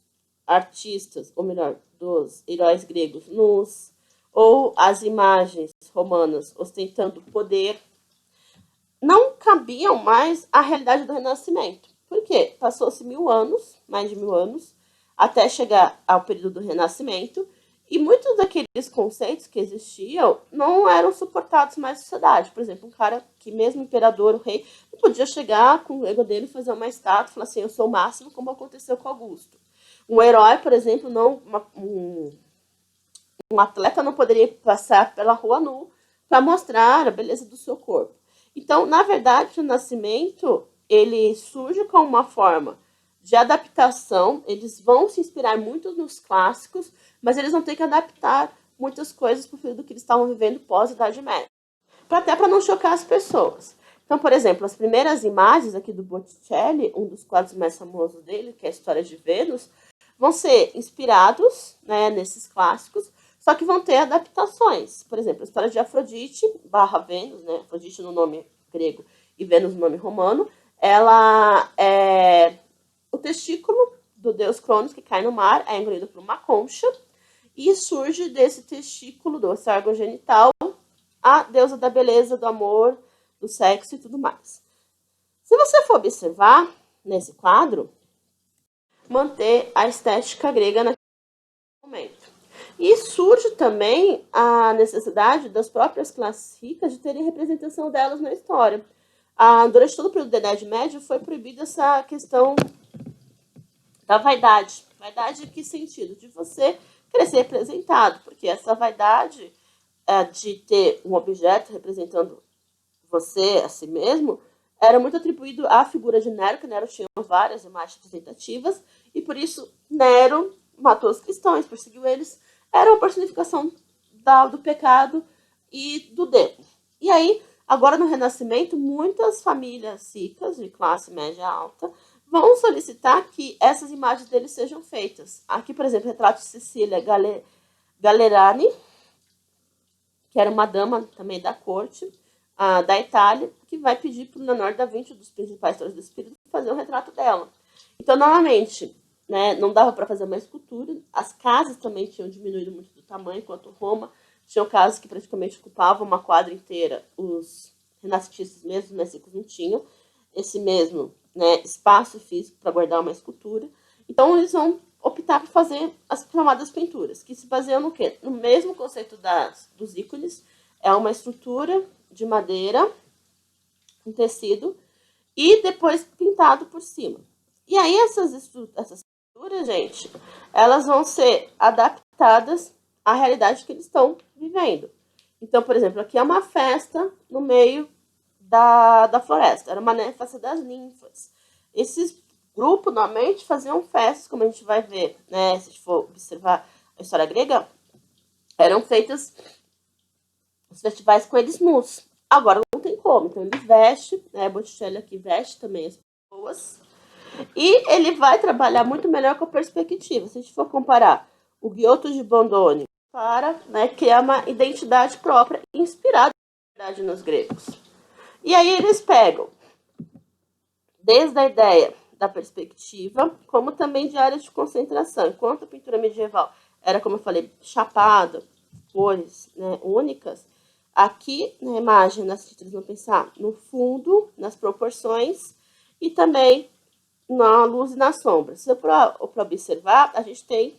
artistas, ou melhor, dos heróis gregos nus, ou as imagens romanas ostentando poder, não cabiam mais à realidade do Renascimento. Por quê? Passou-se 1000 anos, mais de 1000 anos, até chegar ao período do Renascimento, e muitos daqueles conceitos que existiam não eram suportados mais na sociedade. Por exemplo, um cara que, mesmo imperador, o rei, não podia chegar com o ego dele e fazer uma estátua e falar assim, eu sou o máximo, como aconteceu com Augusto. Um herói, por exemplo, um atleta não poderia passar pela rua nu para mostrar a beleza do seu corpo. Então, na verdade, o Renascimento, ele surge como uma forma de adaptação, eles vão se inspirar muito nos clássicos, mas eles vão ter que adaptar muitas coisas para o período que eles estavam vivendo pós-Idade Média, até para não chocar as pessoas. Então, por exemplo, as primeiras imagens aqui do Botticelli, um dos quadros mais famosos dele, que é a História de Vênus, vão ser inspirados, né, nesses clássicos, só que vão ter adaptações. Por exemplo, a história de Afrodite barra Vênus, né, Afrodite no nome grego e Vênus no nome romano, ela é o testículo do deus Cronos, que cai no mar, é engolido por uma concha, e surge desse testículo, do órgão genital, a deusa da beleza, do amor, do sexo e tudo mais. Se você for observar nesse quadro, manter a estética grega naquele momento. E surge também a necessidade das próprias classes ricas de terem representação delas na história. Durante todo o período da Idade Média foi proibida essa questão da vaidade. Vaidade em que sentido? De você querer ser representado, porque essa vaidade de ter um objeto representando você a si mesmo era muito atribuído à figura de Nero, que Nero tinha várias imagens representativas, e por isso Nero matou os cristãos, perseguiu eles, era uma personificação do pecado e do dedo. E aí, agora no Renascimento, muitas famílias ricas, de classe média alta, vão solicitar que essas imagens deles sejam feitas. Aqui, por exemplo, o retrato de Cecília Gallerani, que era uma dama também da corte da Itália, que vai pedir para o Leonardo da Vinci, um dos principais autores do espírito, fazer o retrato dela. Então, novamente, né, não dava para fazer uma escultura, as casas também tinham diminuído muito do tamanho, enquanto Roma tinham casas que praticamente ocupavam uma quadra inteira, os renascentistas mesmo, os ricos não tinham esse mesmo, né, espaço físico para guardar uma escultura. Então, eles vão optar por fazer as chamadas pinturas, que se baseiam no quê? No mesmo conceito dos ícones, é uma estrutura de madeira, um tecido, e depois pintado por cima. E aí essas pinturas, gente, elas vão ser adaptadas à realidade que eles estão vivendo. Então, por exemplo, aqui é uma festa no meio da floresta. Era uma festa das ninfas. Esses grupo, normalmente, faziam festas, como a gente vai ver, né? Se a gente for observar a história grega, eram feitos os festivais com eles nus. Agora não tem como, então ele veste, né? Botticelli aqui veste também as pessoas. E ele vai trabalhar muito melhor com a perspectiva. Se a gente for comparar o Giotto de Bondone para, né, criar uma identidade própria, inspirada, na verdade, nos gregos. E aí eles pegam desde a ideia da perspectiva, como também de áreas de concentração. Enquanto a pintura medieval era, como eu falei, chapada, cores, né, únicas, aqui na imagem, eles vão pensar no fundo, nas proporções e também na luz e na sombra. Se para observar, a gente tem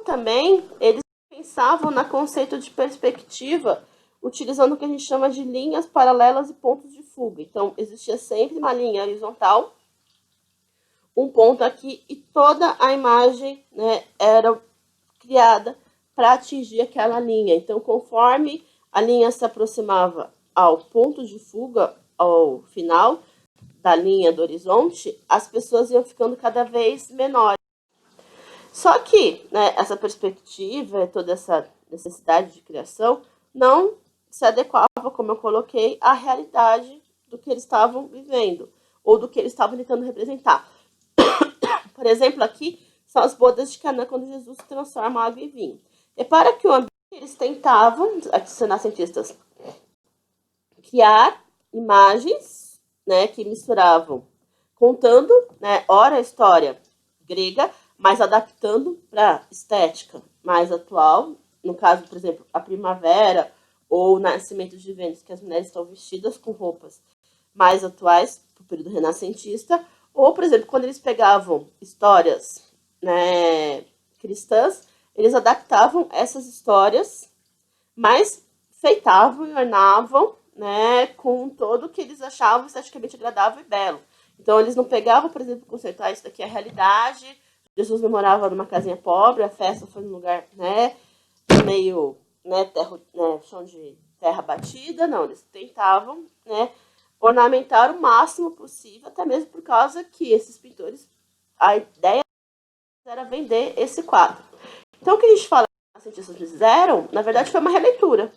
também eles pensavam no conceito de perspectiva, utilizando o que a gente chama de linhas paralelas e pontos de fuga. Então, existia sempre uma linha horizontal, um ponto aqui, e toda a imagem, né, era criada para atingir aquela linha. Então, conforme a linha se aproximava ao ponto de fuga, ao final da linha do horizonte, as pessoas iam ficando cada vez menores. Só que, né, essa perspectiva, toda essa necessidade de criação, não se adequava, como eu coloquei, à realidade do que eles estavam vivendo, ou do que eles estavam tentando representar. Por exemplo, aqui são as bodas de Canaã, quando Jesus transforma água em vinho. Repara que o ambiente que eles tentavam, aqui são renascentistas, criar imagens, né, que misturavam, contando, né, ora a história grega, mas adaptando para estética mais atual. No caso, por exemplo, a primavera ou o nascimento de Vênus, que as mulheres estão vestidas com roupas mais atuais para o período renascentista. Ou, por exemplo, quando eles pegavam histórias, né, cristãs, eles adaptavam essas histórias, mas feitavam e ornavam, né, com todo o que eles achavam esteticamente agradável e belo. Então, eles não pegavam, por exemplo, o conceito, isso daqui é a realidade, Jesus não morava numa casinha pobre, a festa foi num lugar, né, meio, né, chão de terra batida. Não, eles tentavam, né, ornamentar o máximo possível, até mesmo por causa que esses pintores, a ideia era vender esse quadro. Então, o que a gente fala que os cientistas fizeram, na verdade, foi uma releitura.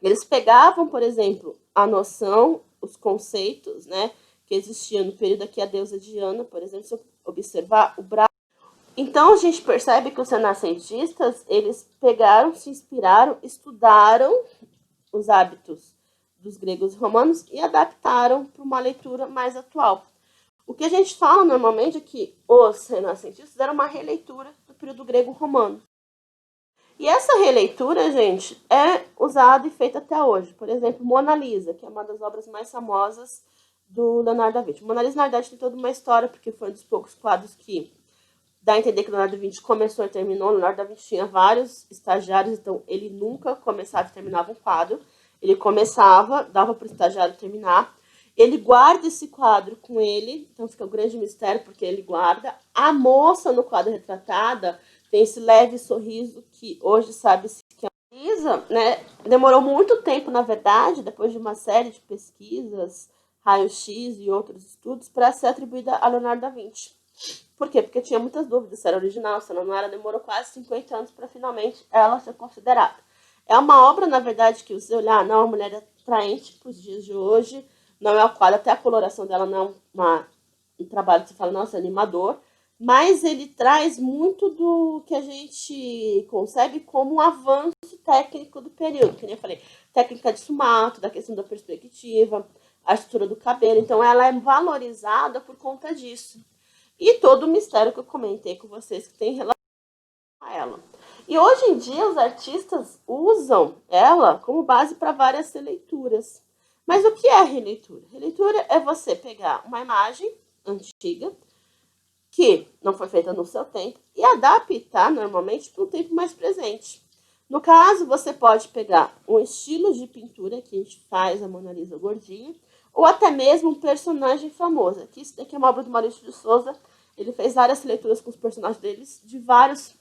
Eles pegavam, por exemplo, a noção, os conceitos, né, que existiam no período aqui a deusa Diana, por exemplo, se eu observar o braço. Então, a gente percebe que os renascentistas, eles pegaram, se inspiraram, estudaram os hábitos dos gregos e romanos e adaptaram para uma leitura mais atual. O que a gente fala normalmente é que os renascentistas fizeram uma releitura do período grego-romano. E essa releitura, gente, é usada e feita até hoje. Por exemplo, Mona Lisa, que é uma das obras mais famosas do Leonardo da Vinci. Mona Lisa, na verdade, tem toda uma história, porque foi um dos poucos quadros que dá a entender que o Leonardo da Vinci começou e terminou. O Leonardo da Vinci tinha vários estagiários, então ele nunca começava e terminava um quadro. Ele começava, dava para o estagiário terminar. Ele guarda esse quadro com ele, então fica um grande mistério, porque ele guarda. A moça no quadro retratada tem esse leve sorriso que hoje sabe-se que é a Lisa, né? Demorou muito tempo, na verdade, depois de uma série de pesquisas, raio-x e outros estudos, para ser atribuída a Leonardo da Vinci. Por quê? Porque tinha muitas dúvidas se era original, se ela não era. Demorou quase 50 anos para finalmente ela ser considerada. É uma obra, na verdade, que você olhar, não é uma mulher atraente para os dias de hoje, não é o quadro, até a coloração dela não é um trabalho que você fala, nossa, animador, mas ele traz muito do que a gente concebe como um avanço técnico do período, que nem eu falei, técnica de sumato, da questão da perspectiva, a estrutura do cabelo, então ela é valorizada por conta disso. E todo o mistério que eu comentei com vocês que tem relação a ela. E hoje em dia os artistas usam ela como base para várias releituras. Mas o que é releitura? Releitura é você pegar uma imagem antiga, que não foi feita no seu tempo, e adaptar normalmente para um tempo mais presente. No caso, você pode pegar um estilo de pintura, que a gente faz a Mona Lisa gordinha, ou até mesmo um personagem famoso. Aqui, isso daqui é uma obra do Maurício de Souza. Ele fez várias leituras com os personagens deles, de vários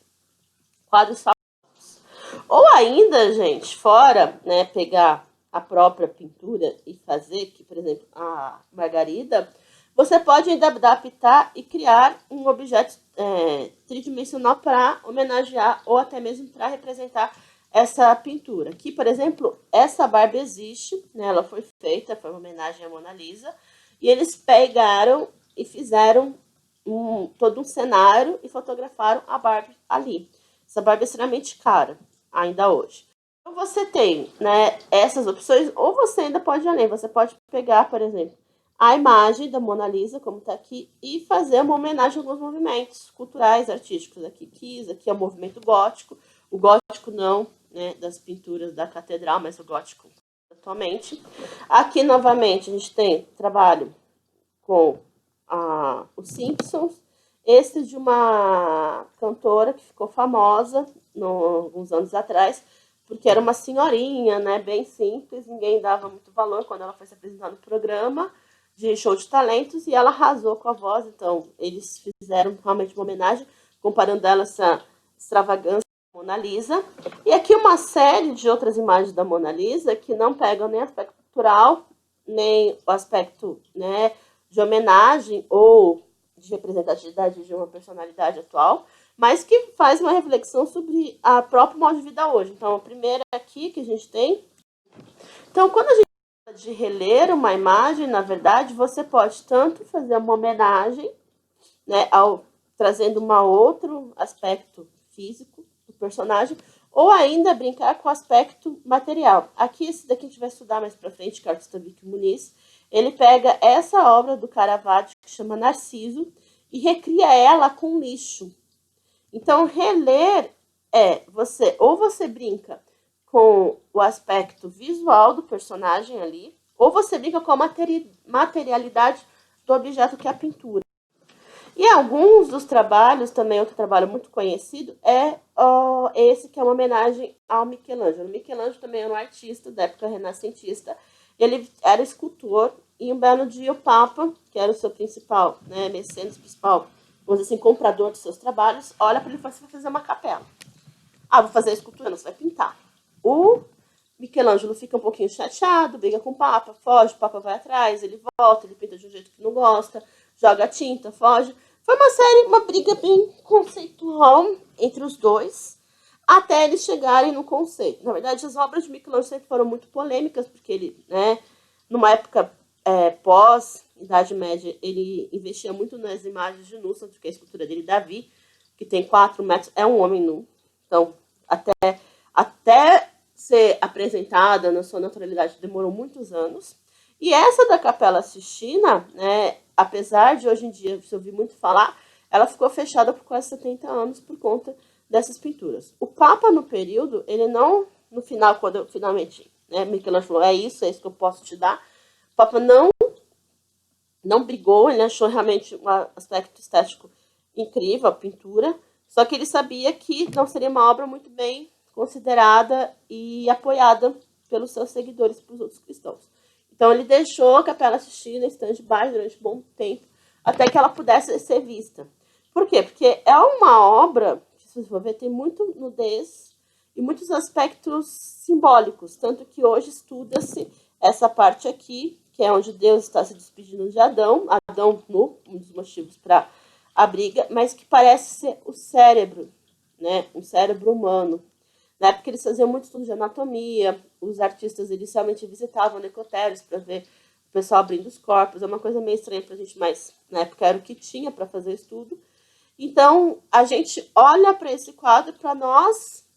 quadros famosos. Ou ainda, gente, fora, né, pegar a própria pintura e fazer, que, por exemplo, a Margarida, Você pode ainda adaptar e criar um objeto tridimensional para homenagear ou até mesmo para representar essa pintura. Aqui, por exemplo, essa Barbie existe, né? Ela foi feita, foi uma homenagem à Mona Lisa, e eles pegaram e fizeram todo um cenário e fotografaram a Barbie ali. Essa Barbie é extremamente cara, ainda hoje. Então você tem, né, essas opções, ou você ainda pode ir além. Você pode pegar, por exemplo, a imagem da Mona Lisa, como está aqui, e fazer uma homenagem a alguns movimentos culturais, artísticos. Aqui é o movimento gótico. O gótico não, né, das pinturas da catedral, mas o gótico atualmente. Aqui, novamente, a gente tem trabalho com os Simpsons. Esse de uma cantora que ficou famosa alguns anos atrás, porque era uma senhorinha, né, bem simples, ninguém dava muito valor quando ela foi se apresentar no programa de show de talentos, e ela arrasou com a voz. Então eles fizeram realmente uma homenagem, comparando ela a essa extravagância da Mona Lisa. E aqui uma série de outras imagens da Mona Lisa que não pegam nem aspecto cultural, nem o aspecto, né, de homenagem ou de representatividade de uma personalidade atual, mas que faz uma reflexão sobre a próprio modo de vida hoje. Então, a primeira aqui que a gente tem. Então, quando a gente fala de reler uma imagem, na verdade, você pode tanto fazer uma homenagem, né, trazendo um outro aspecto físico do personagem, ou ainda brincar com o aspecto material. Aqui, esse daqui a gente vai estudar mais para frente, que é o artista Vic Muniz. Ele pega essa obra do Caravaggio, que chama Narciso, e recria ela com lixo. Então, reler ou você brinca com o aspecto visual do personagem ali, ou você brinca com a materialidade do objeto que é a pintura. E alguns dos trabalhos, também outro trabalho muito conhecido, é esse que é uma homenagem ao Michelangelo. O Michelangelo também era um artista da época renascentista. Ele era escultor, e um belo dia o Papa, que era o seu principal, né, mecenas principal, vamos dizer assim, comprador dos seus trabalhos, olha para ele e fala: você vai fazer uma capela. Ah, vou fazer a escultura, não, você vai pintar. O Michelangelo fica um pouquinho chateado, briga com o Papa, foge, o Papa vai atrás, ele volta, ele pinta de um jeito que não gosta, joga tinta, foge. Foi uma briga bem conceitual entre os dois, até eles chegarem no conceito. Na verdade, as obras de Michelangelo sempre foram muito polêmicas, porque ele, né, numa época pós-Idade Média, ele investia muito nas imagens de nu, tanto que a escultura dele, Davi, que tem 4 metros, é um homem nu. Então, até ser apresentada na sua naturalidade demorou muitos anos. E essa da Capela Sistina, né, apesar de hoje em dia você ouvir muito falar, ela ficou fechada por quase 70 anos por conta dessas pinturas. O Papa, no período, ele não, no final, quando finalmente, né, Michelangelo falou: é isso que eu posso te dar, o Papa não brigou, ele achou realmente um aspecto estético incrível, a pintura, só que ele sabia que não seria uma obra muito bem considerada e apoiada pelos seus seguidores, pelos outros cristãos. Então ele deixou a Capela Sistina em stand-by durante um bom tempo, até que ela pudesse ser vista. Por quê? Porque é uma obra, se vocês for ver, tem muito nudez e muitos aspectos simbólicos, tanto que hoje estuda-se essa parte aqui, que é onde Deus está se despedindo de Adão nu, um dos motivos para a briga, mas que parece ser o cérebro, né? Um cérebro humano. Na época eles faziam muito estudo de anatomia, os artistas inicialmente visitavam necrotérios para ver o pessoal abrindo os corpos, é uma coisa meio estranha para a gente, mas na época era o que tinha para fazer estudo. Então, a gente olha para esse quadro, para nós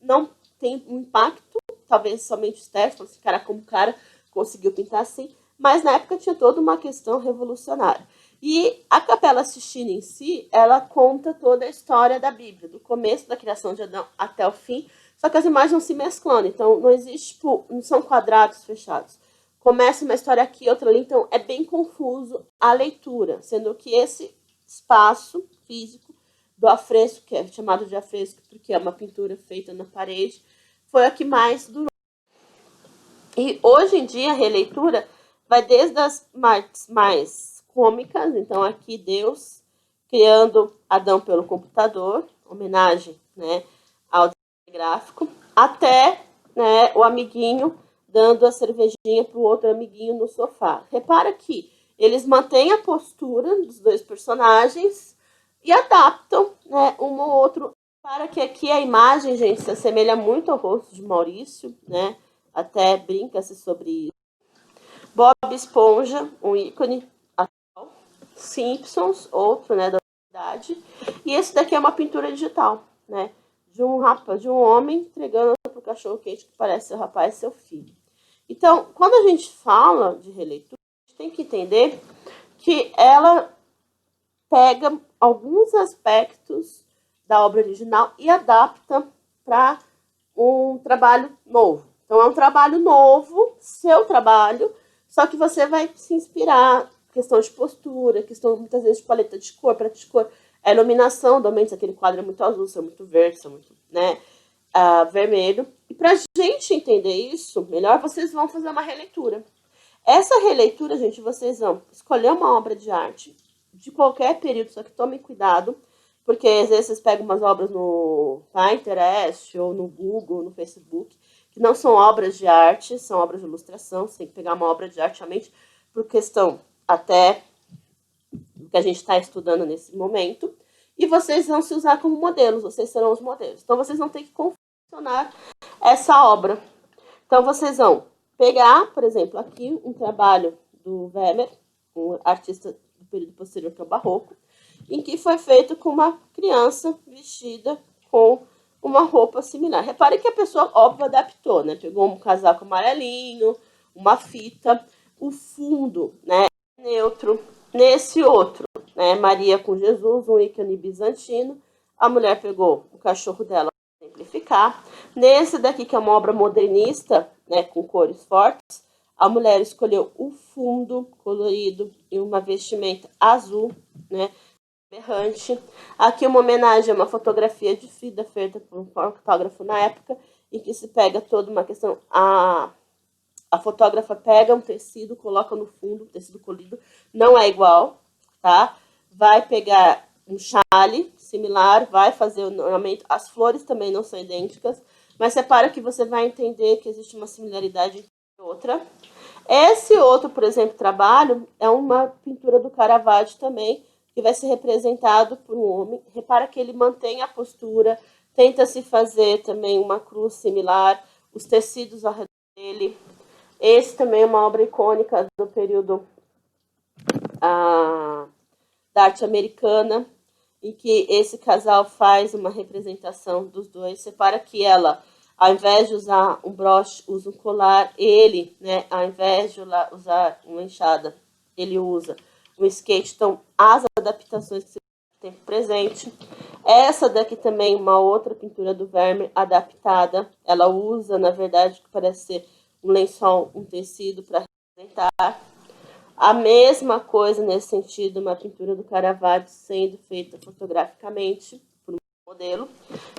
não tem um impacto, talvez somente estético, assim, cara, como o cara conseguiu pintar assim, mas na época tinha toda uma questão revolucionária. E a Capela Sistina em si, ela conta toda a história da Bíblia, do começo da criação de Adão até o fim, só que as imagens não se mesclam, então não existe, tipo, não são quadrados fechados. Começa uma história aqui, outra ali, então é bem confuso a leitura, sendo que esse espaço físico do afresco, que é chamado de afresco porque é uma pintura feita na parede, foi a que mais durou. E hoje em dia a releitura vai desde as mais cômicas, então aqui Deus criando Adão pelo computador, homenagem, né, ao gráfico, até, né, o amiguinho dando a cervejinha para o outro amiguinho no sofá. Repara que Eles mantêm a postura dos dois personagens e adaptam, né, um ou outro, para que aqui a imagem, gente, se assemelha muito ao rosto de Maurício, né? Até brinca-se sobre isso. Bob Esponja, um ícone atual. Simpsons, outro, né, da cidade. E esse daqui é uma pintura digital, né? De um homem entregando para o cachorro quente que parece seu rapaz, seu filho. Então, quando a gente fala de releitura, a gente tem que entender que ela pega alguns aspectos da obra original e adapta para um trabalho novo. Então, é um trabalho novo, seu trabalho, só que você vai se inspirar, questão de postura, questão muitas vezes de paleta de cor, paleta de cor, a iluminação, realmente aquele quadro é muito azul, é muito verde, é muito, né, vermelho. E para a gente entender isso melhor, vocês vão fazer uma releitura. Essa releitura, gente, vocês vão escolher uma obra de arte de qualquer período, só que tomem cuidado, porque às vezes vocês pegam umas obras no Pinterest, ou no Google, no Facebook, que não são obras de arte, são obras de ilustração. Você tem que pegar uma obra de arte realmente por questão até do que a gente está estudando nesse momento, e vocês vão se usar como modelos, vocês serão os modelos. Então, vocês vão ter que confeccionar essa obra. Então, vocês vão pegar, por exemplo, aqui um trabalho do Vermeer, um artista do período posterior que é o Barroco, em que foi feito com uma criança vestida com uma roupa similar. Repare que a pessoa, óbvio, adaptou, né? Pegou um casaco amarelinho, uma fita, o fundo, né, neutro. Nesse outro, né, Maria com Jesus, um ícone bizantino, a mulher pegou o cachorro dela para simplificar. Nesse daqui, que é uma obra modernista, né, com cores fortes, a mulher escolheu o fundo colorido e uma vestimenta azul, né, berrante. Aqui uma homenagem a uma fotografia de Frida feita por um fotógrafo na época, em que se pega toda uma questão... A fotógrafa pega um tecido, coloca no fundo, tecido colorido, não é igual, tá? Vai pegar um chale similar, vai fazer o ornamento. As flores também não são idênticas, mas repara que você vai entender que existe uma similaridade entre outra. Esse outro, por exemplo, trabalho é uma pintura do Caravaggio também, que vai ser representado por um homem. Repara que ele mantém a postura, tenta se fazer também uma cruz similar, os tecidos ao redor dele. Esse também é uma obra icônica do período da arte americana, em que esse casal faz uma representação dos dois. Separa que ela, ao invés de usar um broche, usa um colar. Ele, né, ao invés de usar uma enxada, ele usa um skate. Então, as adaptações que você tem presente. Essa daqui também, uma outra pintura do Vermeer adaptada. Ela usa, na verdade, que parece ser um lençol, um tecido para representar. A mesma coisa nesse sentido, uma pintura do Caravaggio sendo feita fotograficamente por um modelo.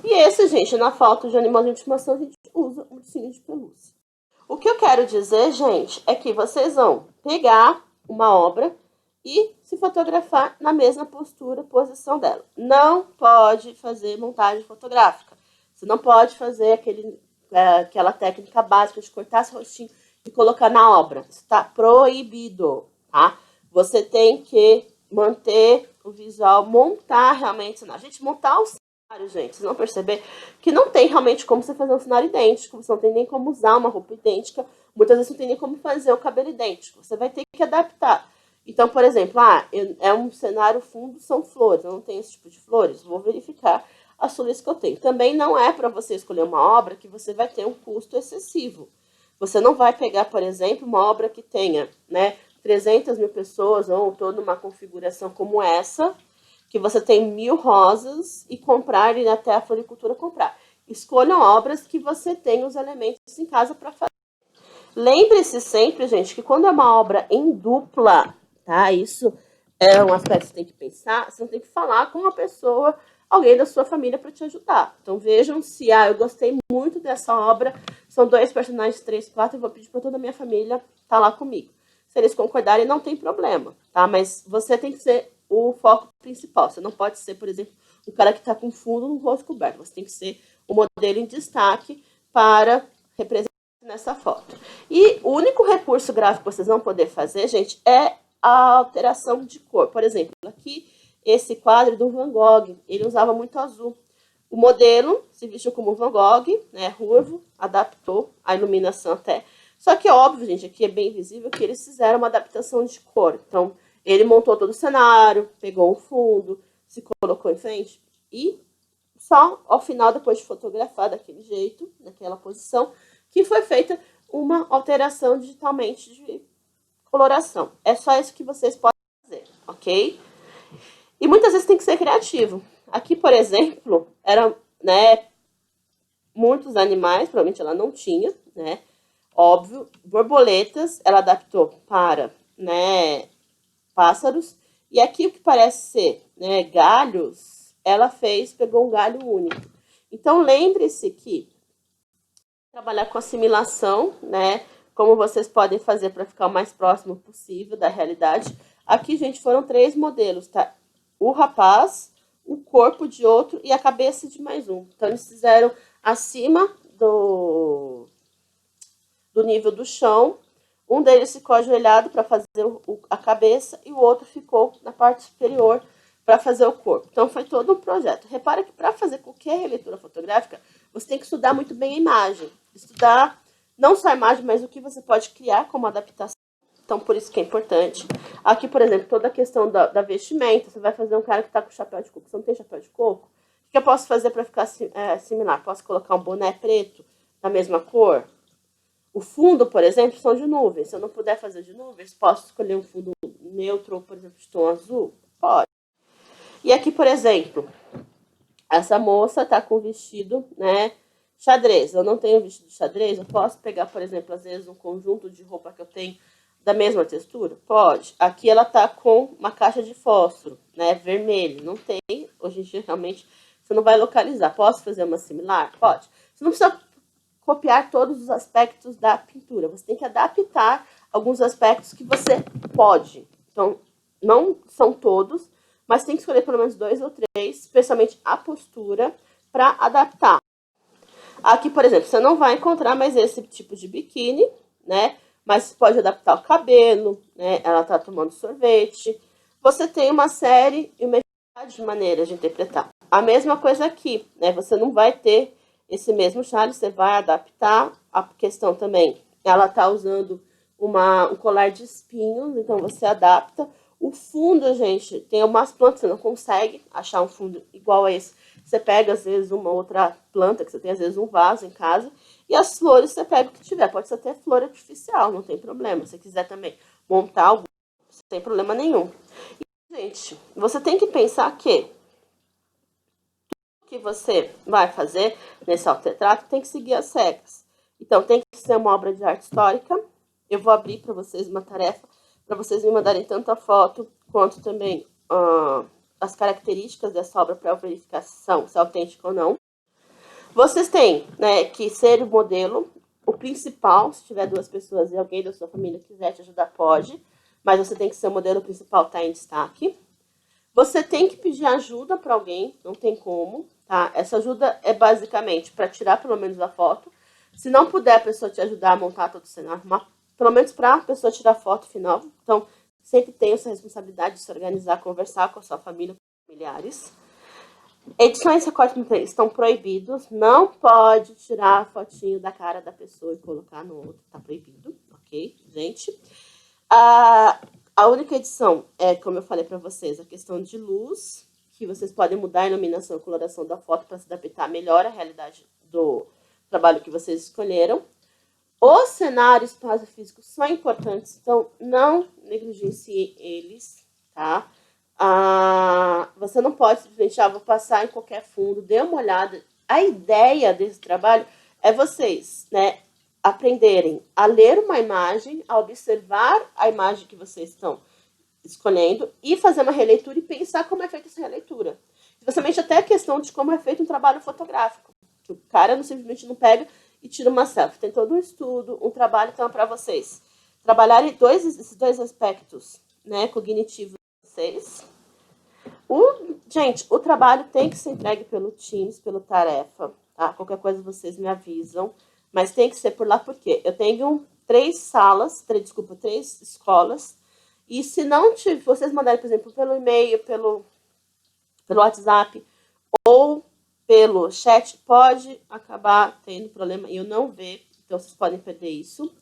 E esse, gente, na foto de animal de estimação, a gente usa um ursinho de pelúcia. O que eu quero dizer, gente, é que vocês vão pegar uma obra e se fotografar na mesma postura, posição dela. Não pode fazer montagem fotográfica. Você não pode fazer aquela técnica básica de cortar esse rostinho e colocar na obra. Isso está proibido, tá? Você tem que manter o visual, montar realmente o cenário. Gente, montar o cenário, gente, vocês vão perceber que não tem realmente como você fazer um cenário idêntico, você não tem nem como usar uma roupa idêntica, muitas vezes não tem nem como fazer o cabelo idêntico, você vai ter que adaptar. Então, por exemplo, é um cenário fundo, são flores, eu não tenho esse tipo de flores, vou verificar as flores que eu tenho. Também não é para você escolher uma obra que você vai ter um custo excessivo. Você não vai pegar, por exemplo, uma obra que tenha, né, 300 mil pessoas ou toda uma configuração como essa, que você tem 1000 rosas e comprar, ir até a floricultura comprar. Escolham obras que você tenha os elementos em casa para fazer. Lembre-se sempre, gente, que quando é uma obra em dupla, tá? Isso é um aspecto que você tem que pensar, você não tem que falar com uma pessoa, alguém da sua família para te ajudar. Então vejam se, eu gostei muito dessa obra, são 2 personagens, 3, 4, eu vou pedir para toda a minha família estar lá comigo. Se eles concordarem, não tem problema, tá? Mas você tem que ser o foco principal. Você não pode ser, por exemplo, o cara que está com fundo no rosto coberto. Você tem que ser o modelo em destaque para representar nessa foto. E o único recurso gráfico que vocês vão poder fazer, gente, é a alteração de cor. Por exemplo, aqui, esse quadro do Van Gogh, ele usava muito azul. O modelo se vestiu como Van Gogh, né, ruivo, adaptou a iluminação até. Só que é óbvio, gente, aqui é bem visível que eles fizeram uma adaptação de cor. Então, ele montou todo o cenário, pegou um fundo, se colocou em frente e só ao final, depois de fotografar daquele jeito, naquela posição, que foi feita uma alteração digitalmente de coloração. É só isso que vocês podem fazer, ok? E muitas vezes tem que ser criativo. Aqui, por exemplo, eram, né, muitos animais, provavelmente ela não tinha, né? Óbvio, borboletas, ela adaptou para, né, pássaros. E aqui o que parece ser, né, galhos, ela pegou um galho único. Então, lembre-se que trabalhar com assimilação, né, como vocês podem fazer para ficar o mais próximo possível da realidade. Aqui, gente, foram 3 modelos, tá? O rapaz, o corpo de outro e a cabeça de mais um. Então, eles fizeram acima do nível do chão. Um deles ficou ajoelhado para fazer a cabeça e o outro ficou na parte superior para fazer o corpo. Então, foi todo um projeto. Repara que para fazer qualquer releitura fotográfica, você tem que estudar muito bem a imagem. Estudar não só a imagem, mas o que você pode criar como adaptação. Então, por isso que é importante. Aqui, por exemplo, toda a questão da vestimenta. Você vai fazer um cara que está com chapéu de coco. Você não tem chapéu de coco? O que eu posso fazer para ficar similar? Posso colocar um boné preto da mesma cor? O fundo, por exemplo, são de nuvens. Se eu não puder fazer de nuvens, posso escolher um fundo neutro, por exemplo, de tom azul? Pode. E aqui, por exemplo, essa moça está com vestido, né, xadrez. Eu não tenho vestido xadrez, eu posso pegar, por exemplo, às vezes um conjunto de roupa que eu tenho da mesma textura? Pode. Aqui ela tá com uma caixa de fósforo, né, vermelho. Não tem, hoje em dia, realmente, você não vai localizar. Posso fazer uma similar? Pode. Você não precisa copiar todos os aspectos da pintura. Você tem que adaptar alguns aspectos que você pode. Então, não são todos, mas tem que escolher pelo menos 2 ou 3, especialmente a postura, para adaptar. Aqui, por exemplo, você não vai encontrar mais esse tipo de biquíni, né? Mas você pode adaptar o cabelo, né? Ela tá tomando sorvete. Você tem uma série e uma de maneiras de interpretar. A mesma coisa aqui, né? Você não vai ter esse mesmo chale, você vai adaptar a questão também. Ela tá usando um colar de espinhos, então você adapta. O fundo, gente, tem umas plantas, você não consegue achar um fundo igual a esse. Você pega, às vezes, uma outra planta, que você tem, às vezes, um vaso em casa, e as flores você pega o que tiver. Pode ser até flor artificial, não tem problema. Se quiser também montar algo, não tem problema nenhum. E, gente, você tem que pensar que tudo que você vai fazer nesse autorretrato tem que seguir as regras. Então, tem que ser uma obra de arte histórica. Eu vou abrir para vocês uma tarefa, para vocês me mandarem tanto a foto, quanto também as características dessa obra para verificação se é autêntica ou não. Vocês têm, né, que ser o modelo, o principal. Se tiver 2 pessoas e alguém da sua família quiser te ajudar, pode. Mas você tem que ser o modelo principal, tá em destaque. Você tem que pedir ajuda para alguém, não tem como, tá? Essa ajuda é basicamente para tirar pelo menos a foto. Se não puder a pessoa te ajudar a montar todo o cenário, pelo menos para a pessoa tirar a foto final. Então, sempre tem essa responsabilidade de se organizar, conversar com a sua família, com os familiares. Edições e recortes estão proibidos. Não pode tirar a fotinho da cara da pessoa e colocar no outro. Tá proibido, ok, gente? A única edição é, como eu falei para vocês, a questão de luz, que vocês podem mudar a iluminação e coloração da foto para se adaptar melhor à realidade do trabalho que vocês escolheram. Os cenários espaço físico são importantes, então não negligencie eles, tá? Você não pode simplesmente, vou passar em qualquer fundo, dê uma olhada. A ideia desse trabalho é vocês, né, aprenderem a ler uma imagem, a observar a imagem que vocês estão escolhendo e fazer uma releitura e pensar como é feita essa releitura. Especialmente até a questão de como é feito um trabalho fotográfico. Que o cara não simplesmente não pega e tira uma selfie. Tem todo um estudo, um trabalho então para vocês trabalharem esses 2 aspectos, né, cognitivos de vocês. Gente, o trabalho tem que ser entregue pelo Teams, pelo Tarefa, tá? Qualquer coisa vocês me avisam, mas tem que ser por lá porque eu tenho 3 escolas E se não tiver, vocês mandarem, por exemplo, pelo e-mail, pelo WhatsApp ou pelo chat, pode acabar tendo problema e eu não ver. Então, vocês podem perder isso.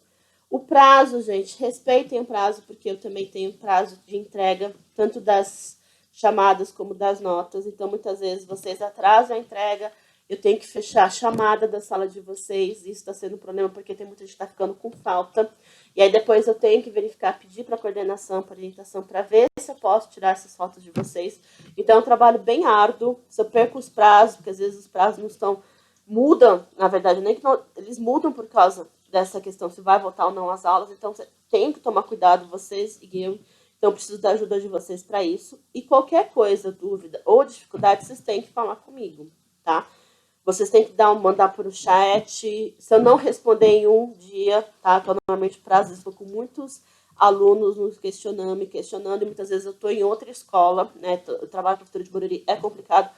O prazo, gente, respeitem o prazo, porque eu também tenho prazo de entrega, tanto das chamadas como das notas. Então, muitas vezes, vocês atrasam a entrega, eu tenho que fechar a chamada da sala de vocês. Isso está sendo um problema, porque tem muita gente que está ficando com falta. E aí, depois, eu tenho que verificar, pedir para a coordenação, para a orientação, para ver se eu posso tirar essas fotos de vocês. Então, é um trabalho bem árduo. Se eu perco os prazos, porque às vezes os prazos não estão... Mudam, na verdade, nem que não, eles mudam por causa dessa questão, se vai voltar ou não às aulas. Então, você tem que tomar cuidado, vocês e eu. Então, eu preciso da ajuda de vocês para isso. E qualquer coisa, dúvida ou dificuldade, vocês têm que falar comigo, tá? Vocês têm que mandar por chat. Se eu não responder em um dia, tá? Que eu normalmente, para às vezes, estou com muitos alunos nos questionando, me questionando, e muitas vezes eu estou em outra escola, né? Eu trabalho para Prefeitura de Barueri, é complicado.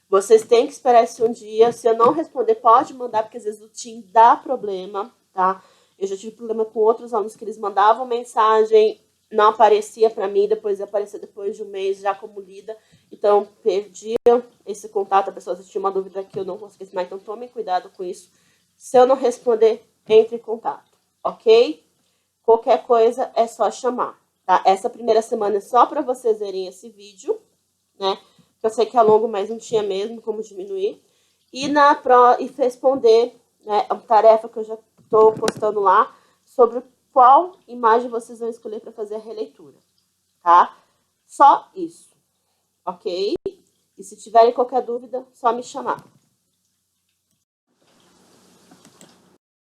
Vocês têm que esperar esse um dia. Se eu não responder, pode mandar, porque às vezes o Team dá problema, tá? Eu já tive problema com outros alunos que eles mandavam mensagem, não aparecia para mim, depois aparecia depois de um mês já como lida. Então, perdia esse contato, a pessoa tinha uma dúvida que eu não consegui ensinar, então tomem cuidado com isso. Se eu não responder, entre em contato, ok? Qualquer coisa é só chamar, tá? Essa primeira semana é só para vocês verem esse vídeo, né? Eu sei que é longo, mas não tinha mesmo como diminuir. E responder, né, a tarefa que eu já estou postando lá, sobre qual imagem vocês vão escolher para fazer a releitura, tá? Só isso, ok? E se tiverem qualquer dúvida, só me chamar.